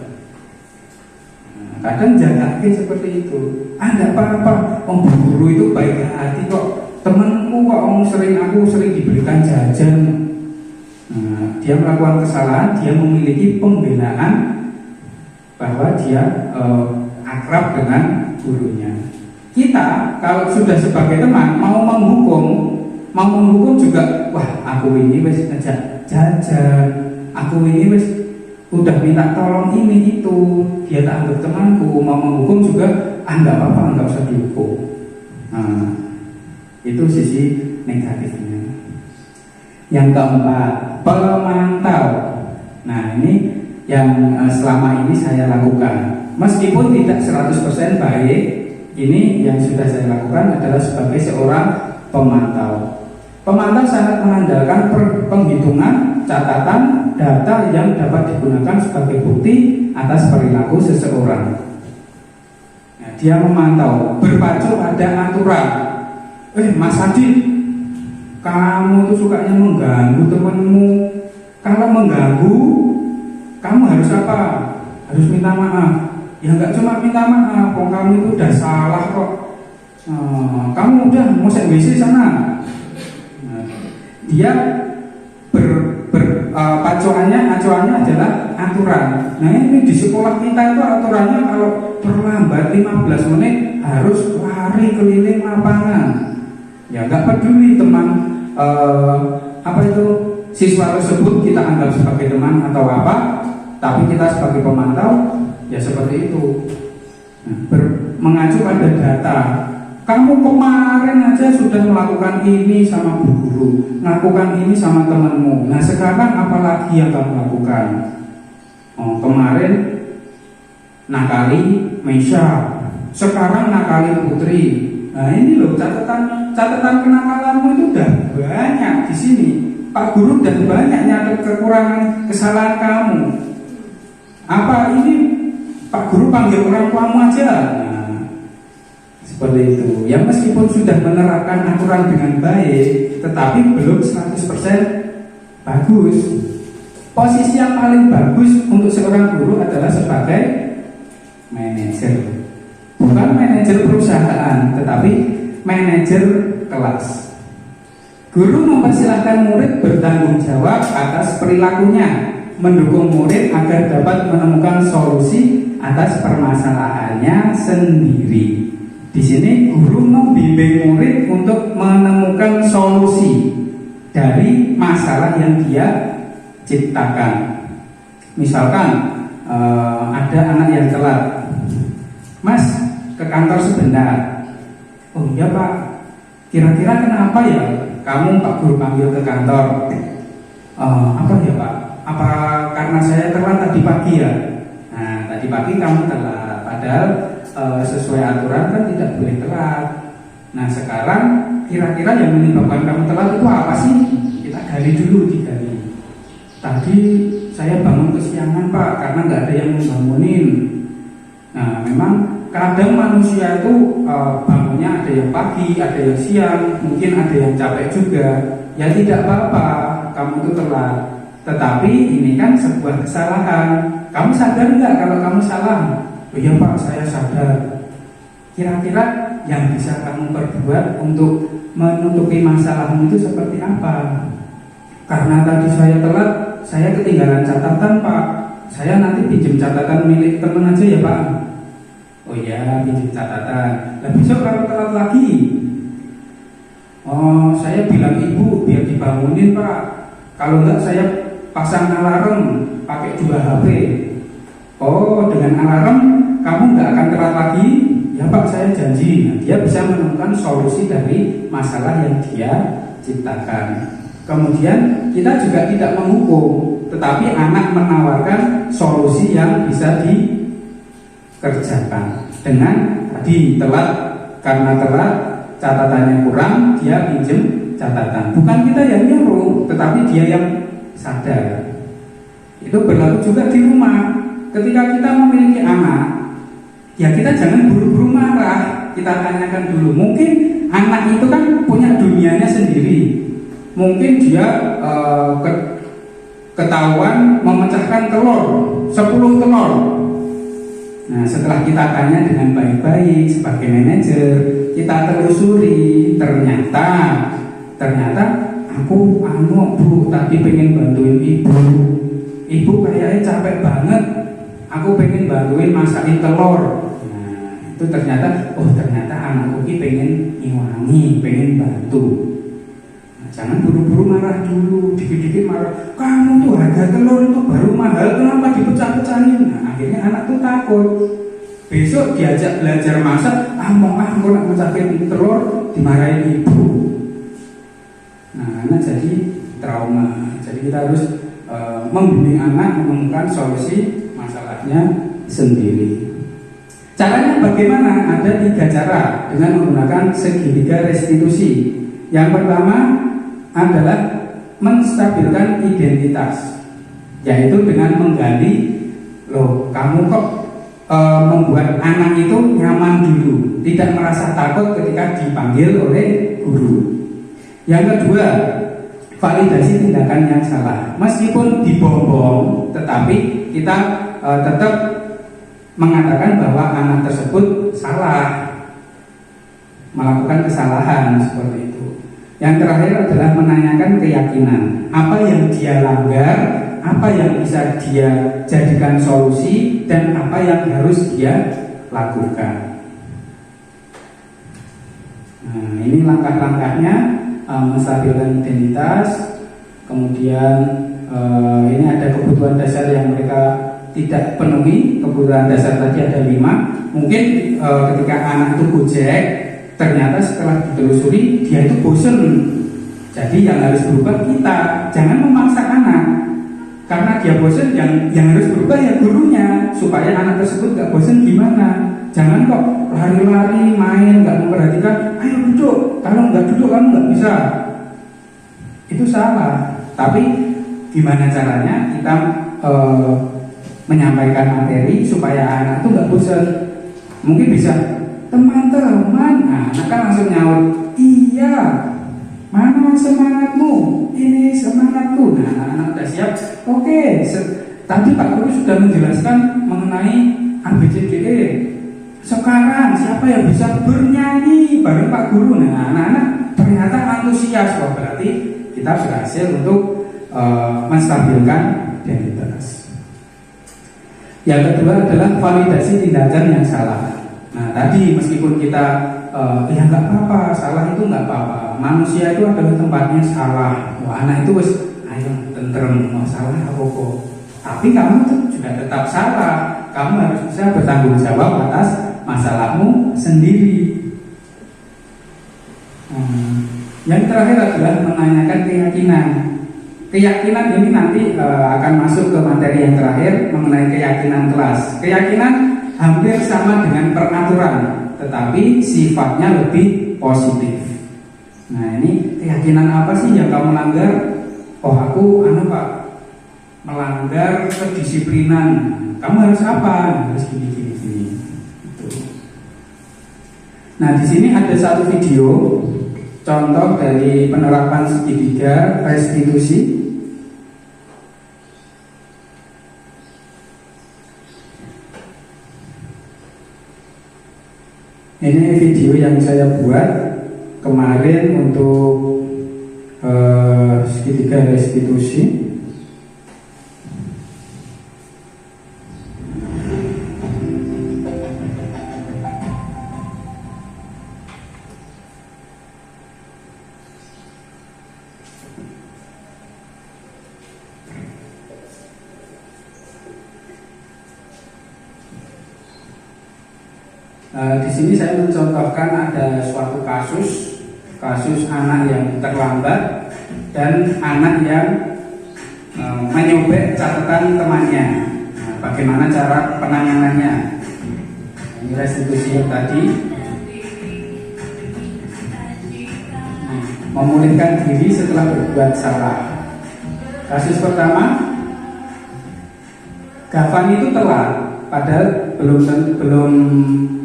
Kadang jagake seperti itu. Ada apa-apa, guru itu baik hati kok. Temanku kok aku sering diberikan jajan. Nah, dia melakukan kesalahan, dia memiliki pembelaan bahwa dia akrab dengan gurunya. Kita kalau sudah sebagai teman mau menghukum juga, wah aku ini wes ngejak jajan, aku ini wes udah minta tolong ini itu, dia tak anggap temanku, mau menghukum juga, nggak apa-apa, nggak usah dihukum. Nah, itu sisi negatifnya. Yang keempat, pemantau. Nah, ini yang selama ini saya lakukan. Meskipun tidak 100% baik, ini yang sudah saya lakukan adalah sebagai seorang pemantau. Pemantau sangat mengandalkan penghitungan, catatan, data yang dapat digunakan sebagai bukti atas perilaku seseorang. Nah, dia memantau berpacu pada aturan. Mas Adit, kamu tuh sukanya mengganggu temanmu. Kalau mengganggu, kamu harus apa? Harus minta maaf. Ya nggak cuma minta maaf, kok kamu itu udah salah kok. Kamu udah mau WC sana. Nah, dia acuannya adalah aturan. Nah ini di sekolah kita itu aturannya kalau terlambat 15 menit harus lari keliling lapangan. Ya nggak peduli teman siswa tersebut kita anggap sebagai teman atau apa, tapi kita sebagai pemantau ya seperti itu. Nah, mengacu pada data. Kamu kemarin aja sudah melakukan ini sama bu guru, melakukan ini sama temanmu. Nah sekarang apalagi yang kamu lakukan? Kemarin nakali Meisha, sekarang nakali Putri. Nah ini loh catatan kenakalanmu itu udah banyak di sini. Pak guru dan banyak nyatet kekurangan kesalahan kamu. Apa ini Pak guru panggil orang tuamu aja? Seperti itu. Ya meskipun sudah menerapkan aturan dengan baik, tetapi belum 100% bagus. Posisi yang paling bagus untuk seorang guru adalah sebagai manajer. Bukan manajer perusahaan, tetapi manajer kelas. Guru mempersilahkan murid bertanggung jawab atas perilakunya, mendukung murid agar dapat menemukan solusi atas permasalahannya sendiri. Di sini guru membimbing murid untuk menemukan solusi dari masalah yang dia ciptakan. Misalkan ada anak yang telat, Mas ke kantor sebentar. Oh iya Pak, kira-kira kenapa ya kamu Pak guru panggil ke kantor? Apa ya Pak? Apa karena saya telat tadi pagi ya? Nah tadi pagi kamu telat, padahal sesuai aturan kan tidak boleh telat. Nah sekarang kira-kira yang menyebabkan kamu telat itu apa sih? Kita gali dulu, digali. Tadi saya bangun kesiangan Pak karena nggak ada yang membangunin. Nah memang kadang manusia itu bangunnya ada yang pagi, ada yang siang, mungkin ada yang capek juga. Ya tidak apa-apa kamu itu telat. Tetapi ini kan sebuah kesalahan. Kamu sadar nggak kalau kamu salah? Oh iya Pak, saya sadar. Kira-kira yang bisa kamu perbuat untuk menutupi masalahmu itu seperti apa? Karena tadi saya telat, saya ketinggalan catatan Pak. Saya nanti pinjam catatan milik teman aja ya Pak. Oh iya, pinjam catatan. Nah besok kalau telat lagi, saya bilang ibu biar dibangunin Pak. Kalau enggak saya pasang alarm pakai 2 HP. Oh dengan alarm kamu nggak akan telat lagi? Ya Pak saya janji. Nah, dia bisa menemukan solusi dari masalah yang dia ciptakan. Kemudian kita juga tidak menghukum, tetapi anak menawarkan solusi yang bisa dikerjakan. Dengan tadi telat, karena telat catatannya kurang, dia pinjem catatan. Bukan kita yang nyuruh, tetapi dia yang sadar. Itu berlaku juga di rumah. Ketika kita memiliki anak, ya kita jangan buru-buru marah. Kita tanyakan dulu. Mungkin anak itu kan punya dunianya sendiri. Mungkin dia ketahuan memecahkan telur 10 telur. Nah setelah kita tanya dengan baik-baik sebagai manajer, kita telusuri, ternyata aku Bu tadi pengen bantuin ibu kayaknya capek banget, aku pengen bantuin masakin telur. Nah itu ternyata anakku ini pengen ngiwangi, pengen bantu. Jangan buru-buru marah dulu, dikit-dikit marah. Kamu tuh harga telur itu baru mahal, kenapa dipecah-pecahin? Nah, akhirnya anak tuh takut. Besok diajak belajar masak, aku nak mecahin telur, dimarahin ibu. Nah, anak jadi trauma. Jadi kita harus membimbing anak menemukan solusi masalahnya sendiri. Caranya bagaimana? Ada 3 cara dengan menggunakan segitiga restitusi. Yang pertama adalah menstabilkan identitas, yaitu dengan menggali, kamu kok membuat anak itu nyaman dulu, tidak merasa takut ketika dipanggil oleh guru. Yang kedua, validasi tindakan yang salah. Meskipun dibohong, tetapi kita tetap mengatakan bahwa anak tersebut salah, melakukan kesalahan seperti itu. Yang terakhir adalah menanyakan keyakinan, apa yang dia langgar, apa yang bisa dia jadikan solusi, dan apa yang harus dia lakukan. Nah, ini langkah-langkahnya menstabilkan identitas. Kemudian ini ada kebutuhan dasar yang mereka tidak penuhi. Kebutuhan dasar tadi ada 5. Mungkin ketika anak itu gojek, ternyata setelah ditelusuri dia itu bosen. Jadi yang harus berubah kita, jangan memaksa anak. Karena dia bosen, yang harus berubah ya gurunya. Supaya anak tersebut gak bosen gimana. Jangan kok lari-lari, main, gak memperhatikan. Ayo duduk, kalau gak duduk kamu gak bisa. Itu salah. Tapi gimana caranya kita menyampaikan materi supaya anak itu gak bosen. Mungkin bisa, teman-teman, nah anak kan langsung nyaut, iya, mana semangatmu? Ini semangatku. Nah anak-anak udah siap. Oke, tadi Pak Guru sudah menjelaskan mengenai ABCDE. Sekarang siapa yang bisa bernyanyi bareng Pak Guru? Nah anak-anak ternyata antusias. Wah, berarti kita berhasil untuk menstabilkan identitas. Yang kedua adalah validasi tindakan yang salah. Nah tadi meskipun kita ya nggak apa-apa, salah itu nggak apa-apa. Manusia itu adalah tempatnya salah. Wah anak itu wes, ayo tentrem, salah apa kok. Tapi kamu tuh juga tetap salah. Kamu harus bisa bertanggung jawab atas masalahmu sendiri. Yang terakhir adalah menanyakan keyakinan. Keyakinan ini nanti akan masuk ke materi yang terakhir mengenai keyakinan kelas. Keyakinan hampir sama dengan peraturan, tetapi sifatnya lebih positif. Nah ini keyakinan apa sih yang kamu langgar? Oh aku Pak melanggar kedisiplinan. Kamu harus apa? Harus gini. Gitu. Nah di sini ada satu video contoh dari penerapan segitiga restitusi. Ini video yang saya buat kemarin untuk segitiga restitusi. Di sini saya mencontohkan ada suatu kasus anak yang terlambat dan anak yang menyobek catatan temannya. Nah, bagaimana cara penanganannya? Ini restitusi yang tadi. Memulihkan diri setelah berbuat salah. Kasus pertama, Gavan itu telat. Padahal belum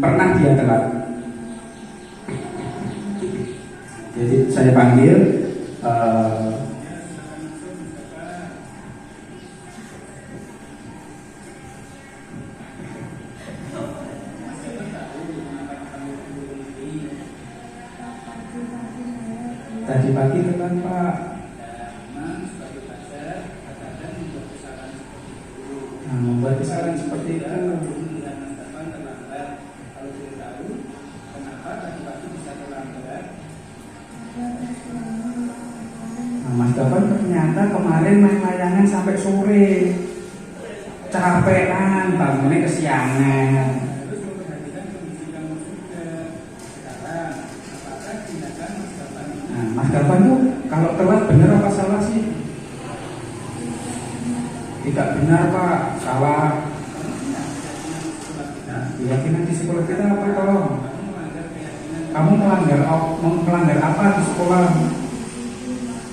pernah dia telat. Jadi saya panggil tadi pagi telat Pak. Membuat kesalahan seperti itu. Mas Gavan ternyata kemarin main layangan sampai sore, capean, bangunnya kesiangan. Nah, Mas Gavan tuh kalau telat benar apa salah sih? Tidak benar Pak, salah. Nah, keyakinan di sekolah kita apa tolong? Kamu melanggar apa di sekolah?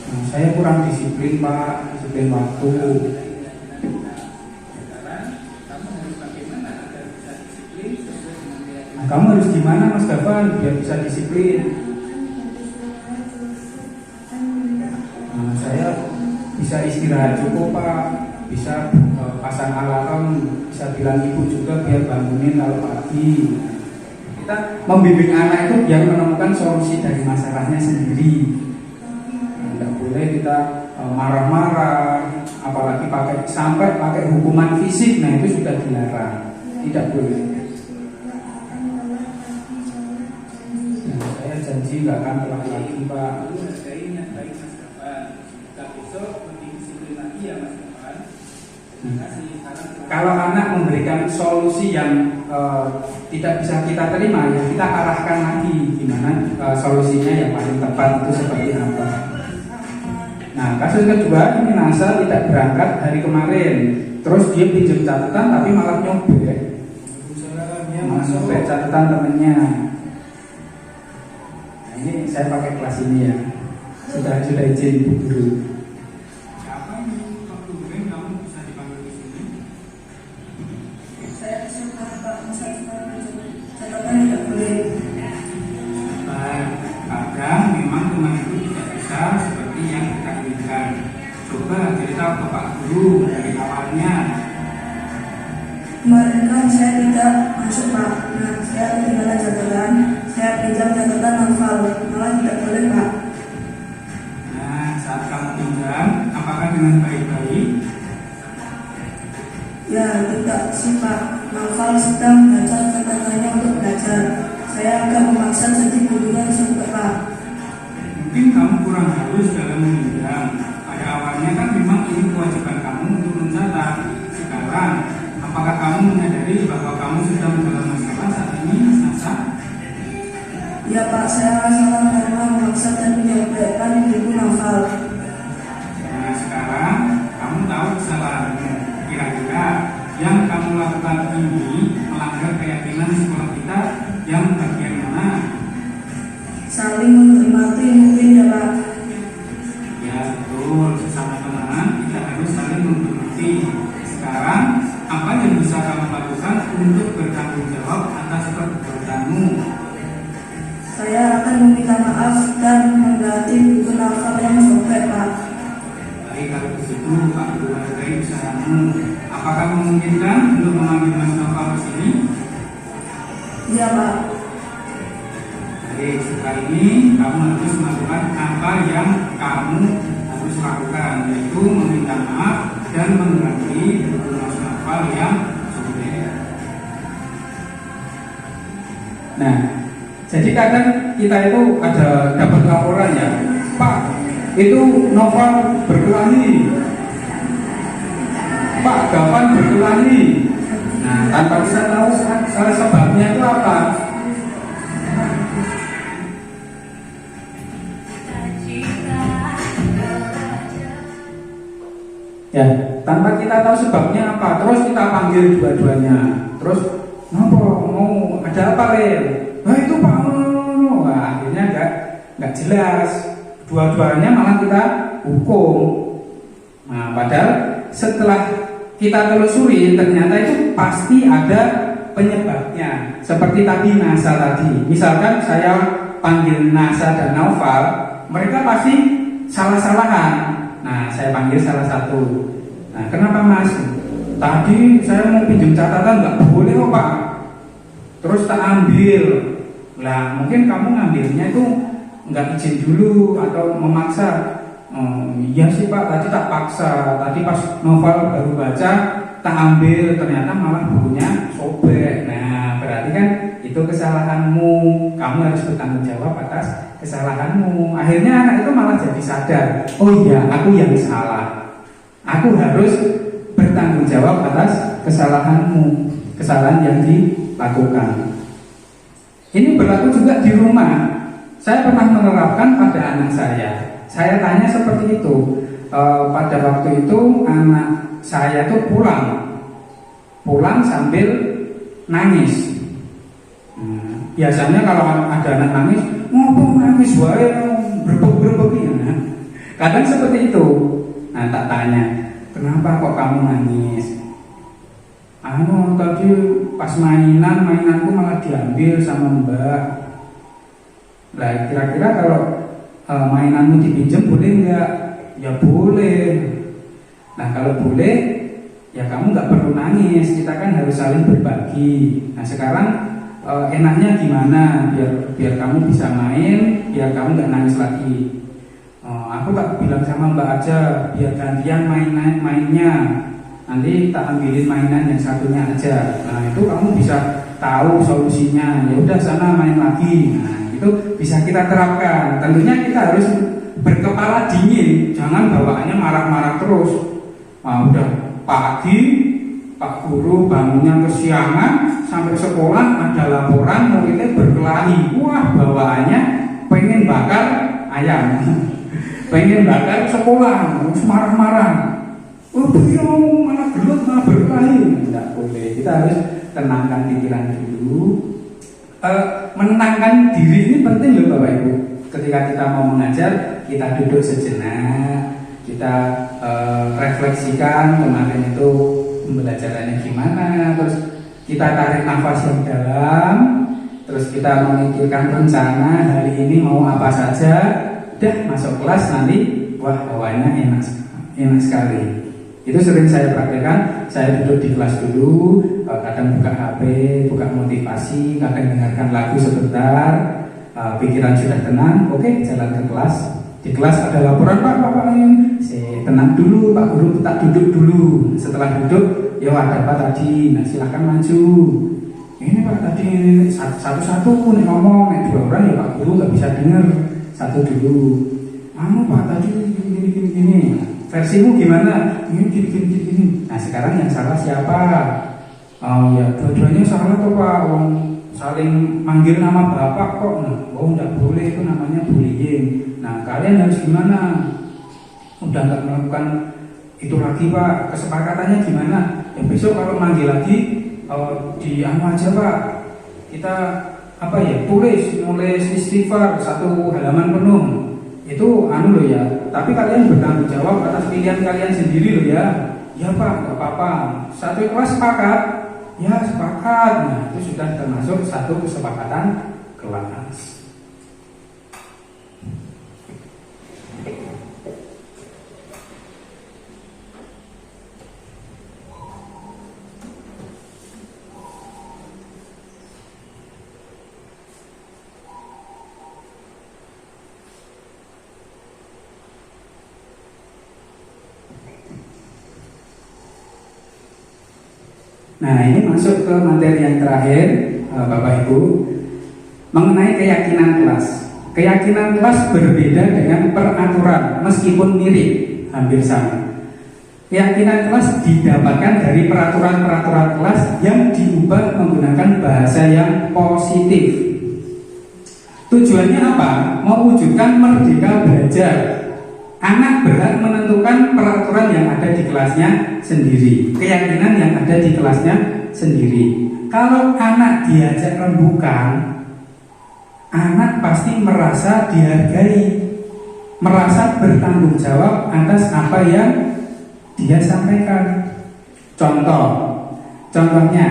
Nah, saya kurang disiplin Pak, disiplin waktu. Nah, kamu harus gimana Mas Gavan biar bisa disiplin? Nah, saya bisa istirahat cukup Pak. bisa pasang alarm, bisa bilang ibu juga biar bangunin kalau pagi. Kita membimbing anak itu biar menemukan solusi dari masalahnya sendiri. Tidak boleh kita marah-marah, apalagi sampai pakai hukuman fisik. Nah itu sudah dilarang, tidak boleh. Nah, saya janji nggak akan telat lagi Pak. Dari niat baik Mas Gavan, kita besok lebih disiplin lagi ya Mas Gavan. Kalau anak memberikan solusi yang tidak bisa kita terima, ya kita arahkan lagi gimana solusinya yang paling tepat itu seperti apa. Nah, kasus kedua ini NASA tidak berangkat hari kemarin, terus dia pinjam catatan tapi malah nyobek. Dia masuk catatan temennya. Nah, ini saya pakai kelas ini ya. Sudah izin Bu Guru. Siapa ini Pak Guru? Kamu bisa dipanggil di sini? Saya suka Pak catatan tidak boleh. Kadang memang teman itu tidak bisa seperti yang kita inginkan. Coba cerita ke Pak Guru dari awalnya. Kemarin kan saya tidak masuk Pak. Nah, saya ketinggalan catatan. Saya pinjam catatan novel, malah tidak boleh Pak. Nah, saat kamu pinjam, apakah dengan baik-baik? Ya, tidak sih Pak. Novel sedang baca catatannya untuk belajar. Saya agak memaksa jadi gurunya sampai Pak. Mungkin kamu kurang halus dalam meminjam. Pada awalnya kan memang ini kewajiban kamu untuk mencatat. Sekarang, apakah kamu menyadari bahwa kamu sudah dalam masalah saat ini, Mas Nasa? Ya Pak, saya salah karena memaksa dan menyampaikan buku novel. Nah, sekarang kamu tahu kesalahanmu. Kira-kira yang kamu lakukan ini melanggar keyakinan sekolah kita yang bagian mana? Saling menghormati mungkin ya Pak. Ya betul, sesama teman kita harus saling menghormati. Sekarang, apa yang bisa kamu lakukan untuk bertanggung jawab atas perbuatanmu? Saya akan meminta maaf dan mengganti buku novel yang sobek Pak. Baik, kalau begitu Pak Guru hargai usahamu. Apakah memungkinkan untuk memanggil Mas Novel ke sini? Iya Pak. Baik, setelah ini kamu harus melakukan apa yang kamu harus lakukan, yaitu meminta maaf dan mengganti buku Mas Novel yang sobek. Nah, jadi kadang kita itu ada dapat laporan ya, Pak, itu novel berkelahi, Pak Gavan berkelahi. Nah, tanpa kita tahu sebabnya itu apa. Ya, tanpa kita tahu sebabnya apa, terus kita panggil dua-duanya, terus ngopo mau ada apa Lel? Nah itu Pak, wah akhirnya nggak jelas, dua-duanya malah kita hukum. Nah, padahal setelah kita telusuri ternyata itu pasti ada penyebabnya. Seperti tadi NASA tadi, misalkan saya panggil NASA dan Naufal, mereka pasti salah-salahan. Nah, saya panggil salah satu. Nah, kenapa Mas? Tadi saya mau pinjam catatan nggak boleh kok Pak. Terus tak ambil. Lah, mungkin kamu ngambilnya itu nggak izin dulu atau memaksa. Oh, iya sih Pak, tadi tak paksa. Tadi pas novel baru baca, tak ambil, ternyata malah bukunya sobek. Nah, berarti kan itu kesalahanmu. Kamu harus bertanggung jawab atas kesalahanmu. Akhirnya anak itu malah jadi sadar, oh iya, aku yang salah. Aku harus bertanggung jawab atas kesalahanmu, kesalahan yang dilakukan. Ini berlaku juga di rumah. Saya pernah menerapkan pada anak saya. Saya tanya seperti itu. Pada waktu itu anak saya tuh pulang sambil nangis. Biasanya kalau ada anak nangis, ngomong nangis wae, berbek ya. Kadang seperti itu. Nah, tak tanya, kenapa kok kamu nangis? Tadi pas mainanku malah diambil sama Mbak. Lah kira-kira kalau mainanmu dipinjam boleh nggak? Ya boleh. Nah kalau boleh, ya kamu nggak perlu nangis, kita kan harus saling berbagi. Nah sekarang enaknya gimana biar kamu bisa main, biar kamu nggak nangis lagi. Aku tak bilang sama Mbak aja, biar gantian mainnya. Nanti tak ambilin mainan yang satunya aja. Nah itu kamu bisa tahu solusinya. Ya udah sana main lagi. Nah itu bisa kita terapkan. Tentunya kita harus berkepala dingin, jangan bawaannya marah-marah terus. Udah pagi Pak Guru bangunnya kesiangan, sampai sekolah ada laporan muridnya berkelahi. Wah bawaannya pengen bakar ayam, pengen bakar sekolah, terus marah-marah. Beliau malah gelut, malah berkelahi. Tidak boleh, kita harus tenangkan pikiran dulu. Menenangkan diri ini penting loh Bapak Ibu. Ketika kita mau mengajar, kita duduk sejenak, kita refleksikan kemarin itu pembelajarannya gimana, terus kita tarik nafas yang dalam, terus kita memikirkan rencana hari ini mau apa saja. Udah masuk kelas nanti, wah bawaannya enak sekali. Itu sering saya praktekkan. Saya duduk di kelas dulu, kadang buka HP, buka motivasi, kadang dengarkan lagu sebentar, pikiran sudah tenang, oke jalan ke kelas. Di kelas ada laporan Pak ini, saya tenang dulu, Pak Guru tak duduk dulu. Setelah duduk, ya ada apa tadi, nah silahkan maju. Ini Pak tadi satu-satu nih ngomong, dua orang ya Pak Guru nggak bisa dengar, satu dulu. Pak tadi gini. Versimu gimana? Gini. Nah sekarang yang salah siapa? Ya dua-duanya salah tuh Pak. Saling manggil nama bapak kok. Nah, nggak boleh, itu namanya bullying. Nah kalian harus gimana? Udah nggak melakukan itu lagi Pak. Kesepakatannya gimana? Ya besok kalau manggil lagi di aja Pak. Kita tulis istighfar 1 halaman penuh. Itu loh ya, tapi kalian bertanggung jawab atas pilihan kalian sendiri loh ya. Ya Pak, gak apa-apa. Satu kelas sepakat? Ya sepakat. Nah itu sudah termasuk satu kesepakatan kelas. Nah ini masuk ke materi yang terakhir Bapak Ibu, mengenai keyakinan kelas. Keyakinan kelas berbeda dengan peraturan, meskipun mirip, hampir sama. Keyakinan kelas didapatkan dari peraturan-peraturan kelas yang diubah menggunakan bahasa yang positif. Tujuannya apa? Mewujudkan merdeka belajar. Anak berhak menentukan peraturan yang ada di kelasnya sendiri, keyakinan yang ada di kelasnya sendiri. Kalau anak diajak rembukan, anak pasti merasa dihargai, merasa bertanggung jawab atas apa yang dia sampaikan. Contohnya,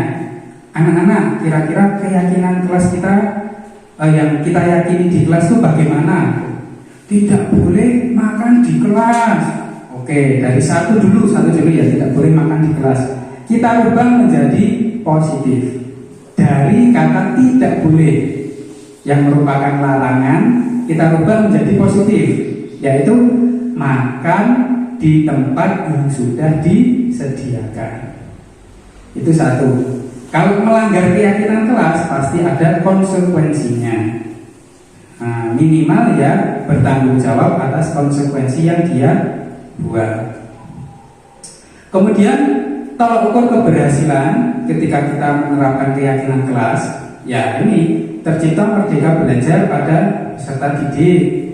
anak-anak, kira-kira keyakinan kelas kita yang kita yakini di kelas itu bagaimana? Tidak boleh makan di kelas. Oke, dari satu dulu ya, tidak boleh makan di kelas. Kita rubah menjadi positif. Dari kata tidak boleh yang merupakan larangan, kita rubah menjadi positif, yaitu makan di tempat yang sudah disediakan. Itu satu. Kalau melanggar keyakinan kelas pasti ada konsekuensinya. Nah, minimal ya bertanggung jawab atas konsekuensi yang dia buat. Kemudian tolak ukur keberhasilan ketika kita menerapkan keyakinan kelas, ya ini tercipta merdeka belajar pada peserta didik.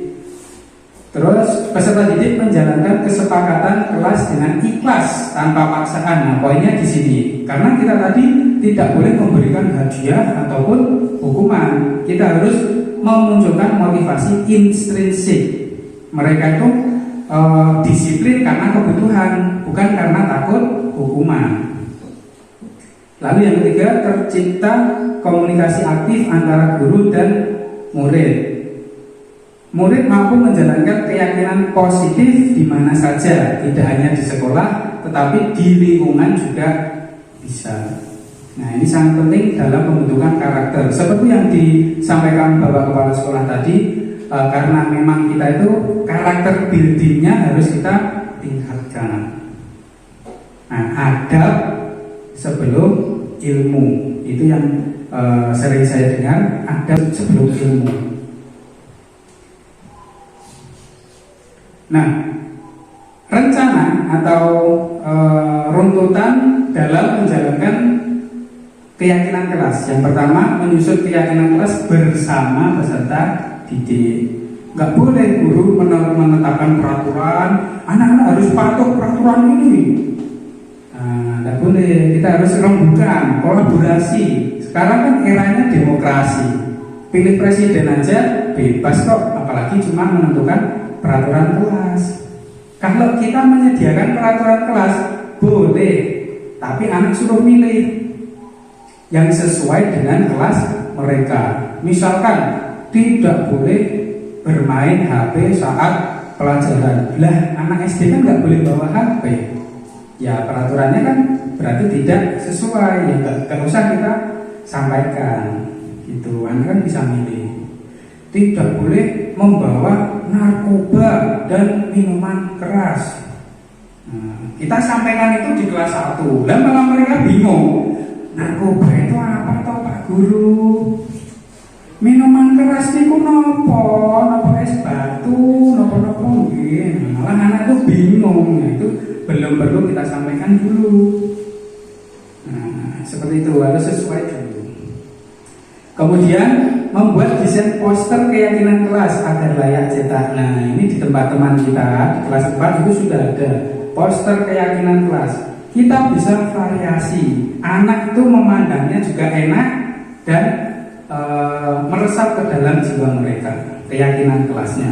Terus peserta didik menjalankan kesepakatan kelas dengan ikhlas tanpa paksaan. Nah, poinnya di sini, karena kita tadi tidak boleh memberikan hadiah ataupun hukuman. Kita harus memunculkan motivasi intrinsik. Mereka itu disiplin karena kebutuhan, bukan karena takut hukuman. Lalu yang ketiga, tercipta komunikasi aktif antara guru dan murid. murid mampu menjalankan keyakinan positif di mana saja, tidak hanya di sekolah, tetapi di lingkungan juga bisa. Nah, ini sangat penting dalam pembentukan karakter. Seperti yang disampaikan Bapak Kepala Sekolah tadi, karena memang kita itu karakter buildingnya harus kita tingkatkan. Nah, adab sebelum ilmu, itu yang sering saya dengar, adab sebelum ilmu. Nah, rencana atau runtutan dalam menjalankan keyakinan kelas. Yang pertama, menyusun keyakinan kelas bersama peserta didik. Nggak boleh guru menetapkan peraturan, anak-anak harus patuh peraturan ini. Nggak boleh, kita harus rembukan, kolaborasi. Sekarang kan eranya demokrasi. Pilih presiden aja bebas kok, apalagi cuma menentukan peraturan kelas. Kalau kita menyediakan peraturan kelas, boleh, tapi anak suruh milih yang sesuai dengan kelas mereka. Misalkan tidak boleh bermain HP saat pelajaran. Lah, anak SD kan nggak boleh bawa HP. Ya, peraturannya kan berarti tidak sesuai. Ya, nggak usah kita sampaikan. Gitu, anak kan bisa milih. Tidak boleh membawa narkoba dan minuman keras. Kita sampaikan itu di kelas 1. Dan malah mereka bingung. Narkoba itu apa toh Pak Guru? Minuman keras niku nopo es batu, nopo nggih. Malah anak itu bingung. Nah, itu belum perlu kita sampaikan dulu. Nah, seperti itu harus sesuai dulu. Kemudian membuat desain poster keyakinan kelas agar layak cetak. Nah, ini di tempat teman kita di kelas 4 itu sudah ada poster keyakinan kelas. Kita bisa variasi. Anak itu memandangnya juga enak dan meresap ke dalam jiwa mereka, keyakinan kelasnya.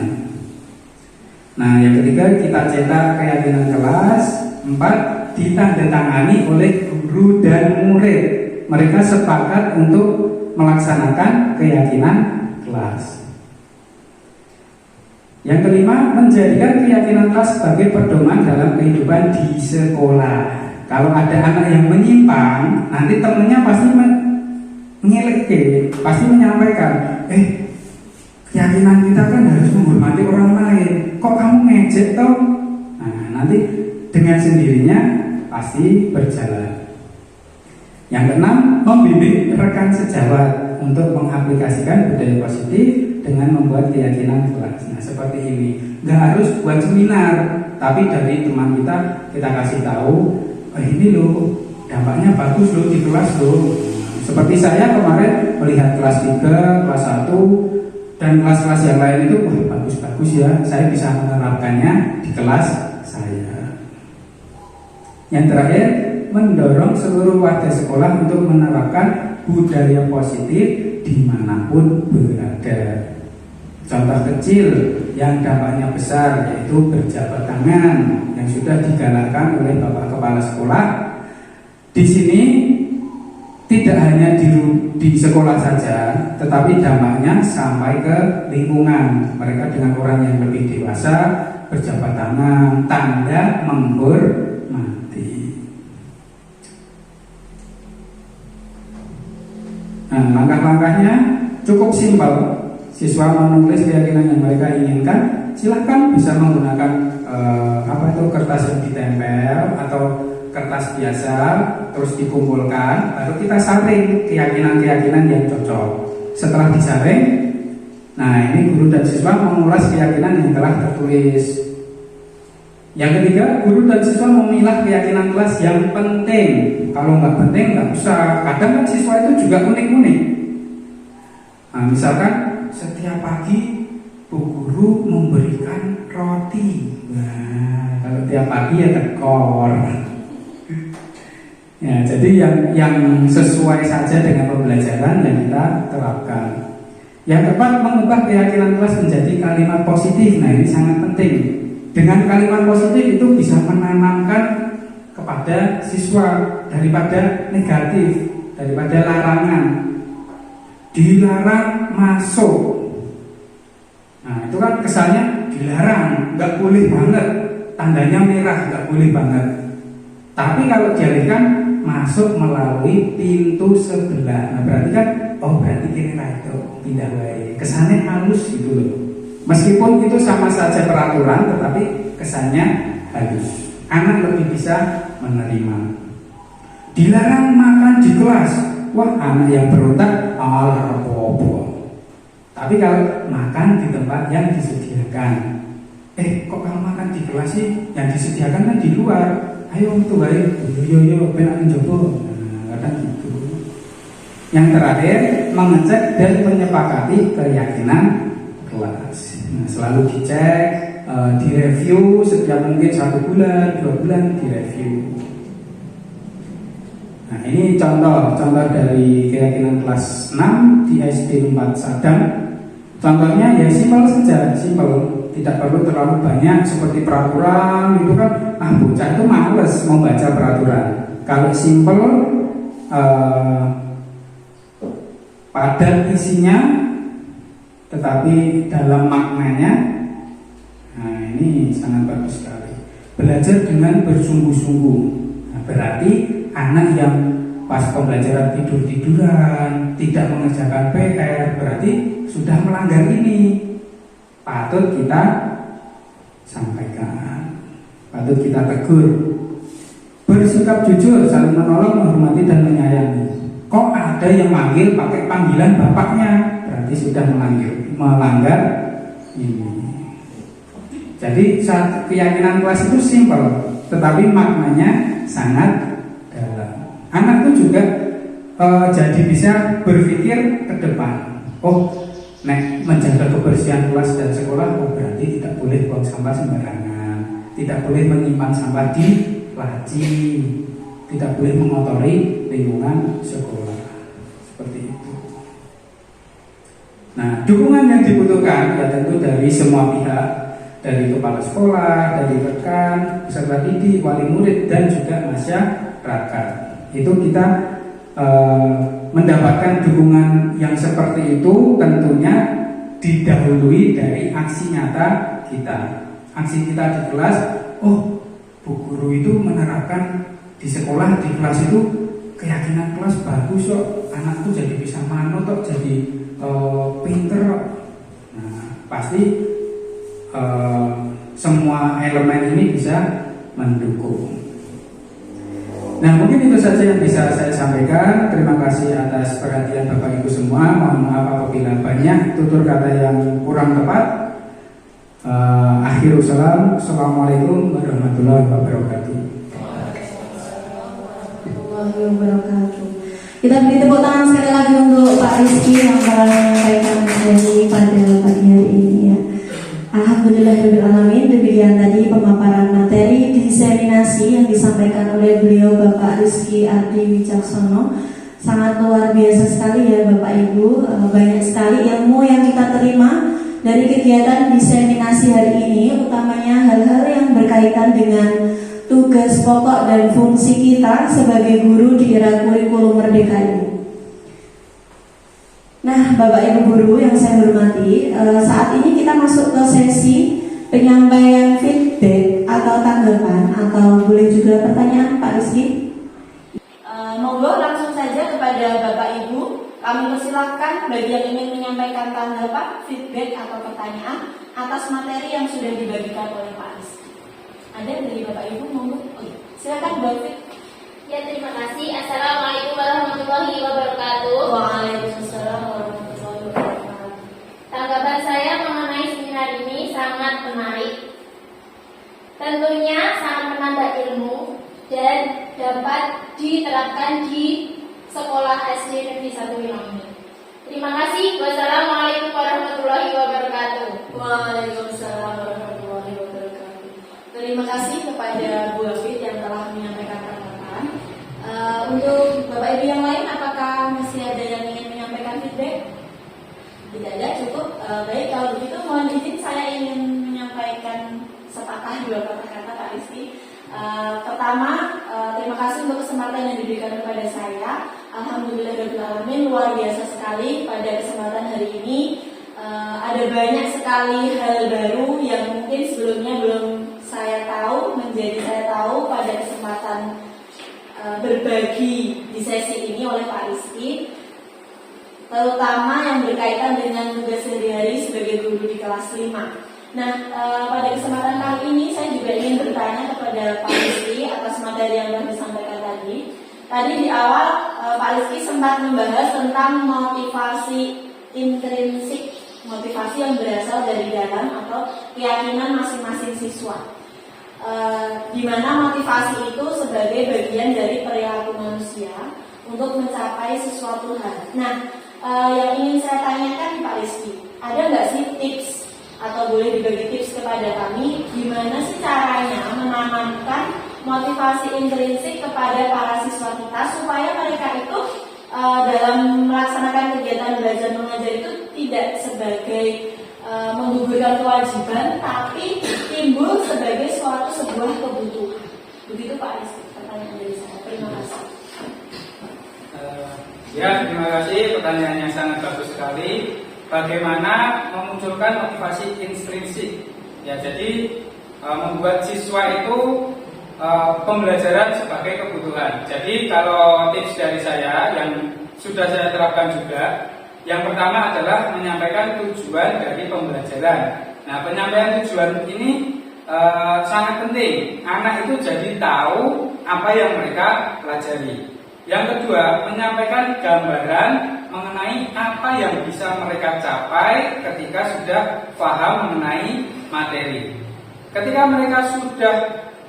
Nah, yang ketiga, kita cetak keyakinan kelas. 4, ditandatangani oleh guru dan murid. Mereka sepakat untuk melaksanakan keyakinan kelas. Yang kelima, menjadikan keyakinan kelas sebagai pedoman dalam kehidupan di sekolah. Kalau ada anak yang menyimpang, nanti temennya pasti pasti menyampaikan, keyakinan kita kan harus menghormati orang lain. Kok kamu ngejek toh? Nah, nanti dengan sendirinya pasti berjalan. Yang keenam, membimbing rekan sejawat untuk mengaplikasikan budaya positif dengan membuat keyakinan kelas. Nah, seperti ini. Nggak harus buat seminar, tapi dari teman kita kasih tahu, ini loh dampaknya bagus loh di kelas loh. Seperti saya kemarin melihat kelas 3, kelas 1 dan kelas-kelas yang lain itu bagus-bagus ya. Saya bisa menerapkannya di kelas saya. Yang terakhir, mendorong seluruh warga sekolah untuk menerapkan budaya positif dimanapun berada. Contoh kecil yang dampaknya besar yaitu berjabat tangan yang sudah digalakkan oleh Bapak Kepala Sekolah. Di sini tidak hanya di sekolah saja, tetapi dampaknya sampai ke lingkungan. Mereka dengan orang yang lebih dewasa berjabat tangan, tanda menghormati. Nah, langkah-langkahnya cukup simpel. Siswa menulis keyakinan yang mereka inginkan, silahkan bisa menggunakan kertas yang ditempel atau kertas biasa, terus dikumpulkan, baru kita saring keyakinan-keyakinan yang cocok. Setelah disaring, nah ini guru dan siswa mengulas keyakinan yang telah tertulis. Yang ketiga, guru dan siswa memilah keyakinan kelas yang penting. Kalau nggak penting nggak usah. Kadang kan siswa itu juga unik-unik. Nah, misalkan setiap pagi Bu Guru memberikan roti. Nah, kalau tiap pagi ya tekor. Ya, jadi yang sesuai saja dengan pembelajaran yang kita terapkan. Yang keempat, mengubah keyakinan kelas menjadi kalimat positif. Nah, ini sangat penting. Dengan kalimat positif itu bisa menanamkan kepada siswa daripada negatif, daripada larangan. Dilarang masuk. Nah, itu kan kesannya dilarang, nggak boleh banget, tandanya merah, nggak boleh banget. Tapi kalau dialihkan masuk melalui pintu sebelah, nah berarti kan, oh berarti kini itu pindah wae. Kesannya halus gitu loh. Meskipun itu sama saja peraturan, tetapi kesannya halus. Anak lebih bisa menerima. Dilarang makan di kelas, wah anak yang berontak, alah apa-apa. Tapi kalau makan di tempat yang disediakan, kok kalau makan di kelas sih yang disediakan kan di luar. Ayo itu baik, yo penak mencoba. Nah, kadang gitu. Yang terakhir, mengecek dan menyepakati keyakinan kelas. Nah, selalu dicek, direview setiap mungkin 1 bulan, 2 bulan direview. Nah, ini contoh dari keyakinan kelas 6 di SD 4 Sadang. Contohnya ya simpel saja, tidak perlu terlalu banyak seperti peraturan itu kan. Bocah itu males membaca peraturan. Kalau simpel, padat isinya, tetapi dalam maknanya, nah ini sangat bagus sekali. Belajar dengan bersungguh-sungguh. Nah, berarti anak yang pas pembelajaran tidur-tiduran, tidak mengerjakan PR, berarti sudah melanggar ini. Patut kita sampaikan, patut kita tegur. Bersikap jujur, saling menolong, menghormati dan menyayangi. Kok ada yang manggil pakai panggilan bapaknya, berarti sudah melanggar ini. Jadi keyakinan kelas itu simpel, tetapi maknanya sangat dalam. Anak itu juga jadi bisa berpikir ke depan. Oh, menjaga kebersihan kelas dan sekolah, oh berarti tidak boleh buang sampah sembarangan, tidak boleh menyimpan sampah di laci, tidak boleh mengotori lingkungan sekolah. Seperti itu. Nah, dukungan yang dibutuhkan ya tentu dari semua pihak, dari kepala sekolah, dari rekan, peserta didik, wali murid dan juga masyarakat. Itu kita mendapatkan dukungan yang seperti itu tentunya didahului dari aksi nyata kita. Aksi kita di kelas, oh Bu Guru itu menerapkan di sekolah, di kelas itu keyakinan kelas bagus kok, anakku jadi bisa manut kok, jadi pinter kok. Nah, pasti semua elemen ini bisa mendukung. Nah, mungkin itu saja yang bisa saya sampaikan. Terima kasih atas perhatian Bapak Ibu semua. Mohon maaf apabila banyak tutur kata yang kurang tepat. Akhirul salam. Assalamualaikum warahmatullahi wabarakatuh. Kita beri tepuk tangan sekali lagi untuk Pak Rizky yang telah menyampaikan dari pada pagi hari ini ya. Alhamdulillahirrahmanirrahim. Demikian tadi pemaparan materi diseminasi yang disampaikan oleh beliau Bapak Rizky Ardi Wicaksono. Sangat luar biasa sekali ya Bapak Ibu. Banyak sekali ilmu yang kita terima dari kegiatan diseminasi hari ini, utamanya hal-hal yang berkaitan dengan tugas pokok dan fungsi kita sebagai guru di era kurikulum merdeka ini. Nah, Bapak Ibu guru yang saya hormati, saat ini kita masuk ke sesi penyampaian feedback atau tanggapan, atau boleh juga pertanyaan Pak Rizky. Monggo langsung saja kepada Bapak Ibu, kami persilahkan bagi yang ingin menyampaikan tanggapan, feedback atau pertanyaan atas materi yang sudah dibagikan oleh Pak Rizky. Ada dari Bapak Ibu, monggo. Silakan Bapak. Ya, terima kasih. Assalamualaikum warahmatullahi wabarakatuh. Waalaikumsalam warahmatullahi wabarakatuh. Tanggapan saya mengenai seminar ini sangat menarik. Tentunya sangat menambah ilmu dan dapat diterapkan di sekolah SD Negeri 1 Wilang ini. Terima kasih. Wassalamualaikum warahmatullahi wabarakatuh. Waalaikumsalam warahmatullahi wabarakatuh. Terima kasih kepada Bu Hafid yang telah menyampaikan tanggapan. Untuk Bapak Ibu yang lain, apakah masih ada yang ingin menyampaikan feedback? Tidak ada, cukup. Baik, kalau begitu mohon izin saya ingin menyampaikan sepatah dua patah kata Pak Rizky. Pertama, terima kasih untuk kesempatan yang diberikan kepada saya. Alhamdulillahirrahmanirrahim, luar biasa sekali pada kesempatan hari ini. ada banyak sekali hal baru yang mungkin sebelumnya belum saya tahu, menjadi saya tahu pada kesempatan berbagi di sesi ini oleh Pak Rizky, terutama yang berkaitan dengan tugas sehari-hari sebagai guru di kelas 5. Nah, pada kesempatan kali ini saya juga ingin bertanya kepada Pak Rizky atas materi yang telah disampaikan tadi. Tadi di awal Pak Rizky sempat membahas tentang motivasi intrinsik, motivasi yang berasal dari dalam atau keyakinan masing-masing siswa. Di mana motivasi itu sebagai bagian dari perilaku manusia untuk mencapai sesuatu hal. Nah, yang ingin saya tanyakan Pak Rizky, ada nggak sih tips atau boleh dibagi tips kepada kami gimana sih caranya menanamkan motivasi intrinsik kepada para siswa kita supaya mereka itu dalam melaksanakan kegiatan belajar mengajar itu tidak sebagai menggugurkan kewajiban, tapi timbul sebagai sebuah kebutuhan. Begitu Pak Rizky, pertanyaan dari saya. Terima kasih. Ya, terima kasih. Pertanyaannya sangat bagus sekali. Bagaimana memunculkan motivasi intrinsik? Ya, jadi membuat siswa itu pembelajaran sebagai kebutuhan. Jadi kalau tips dari saya yang sudah saya terapkan juga, yang pertama adalah menyampaikan tujuan dari pembelajaran. Nah, penyampaian tujuan ini sangat penting. Anak itu jadi tahu apa yang mereka pelajari. Yang kedua, menyampaikan gambaran mengenai apa yang bisa mereka capai ketika sudah paham mengenai materi. Ketika mereka sudah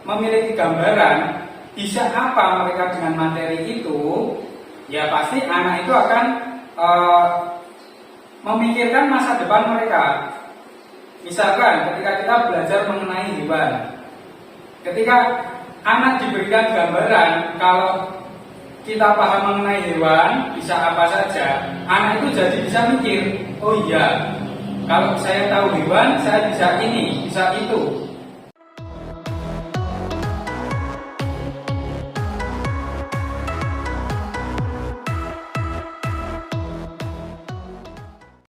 memiliki gambaran bisa apa mereka dengan materi itu, ya pasti anak itu akan memikirkan masa depan mereka. Misalkan ketika kita belajar mengenai hewan, ketika anak diberikan gambaran kalau kita paham mengenai hewan bisa apa saja, anak itu jadi bisa mikir, oh iya, kalau saya tahu hewan saya bisa ini, bisa itu.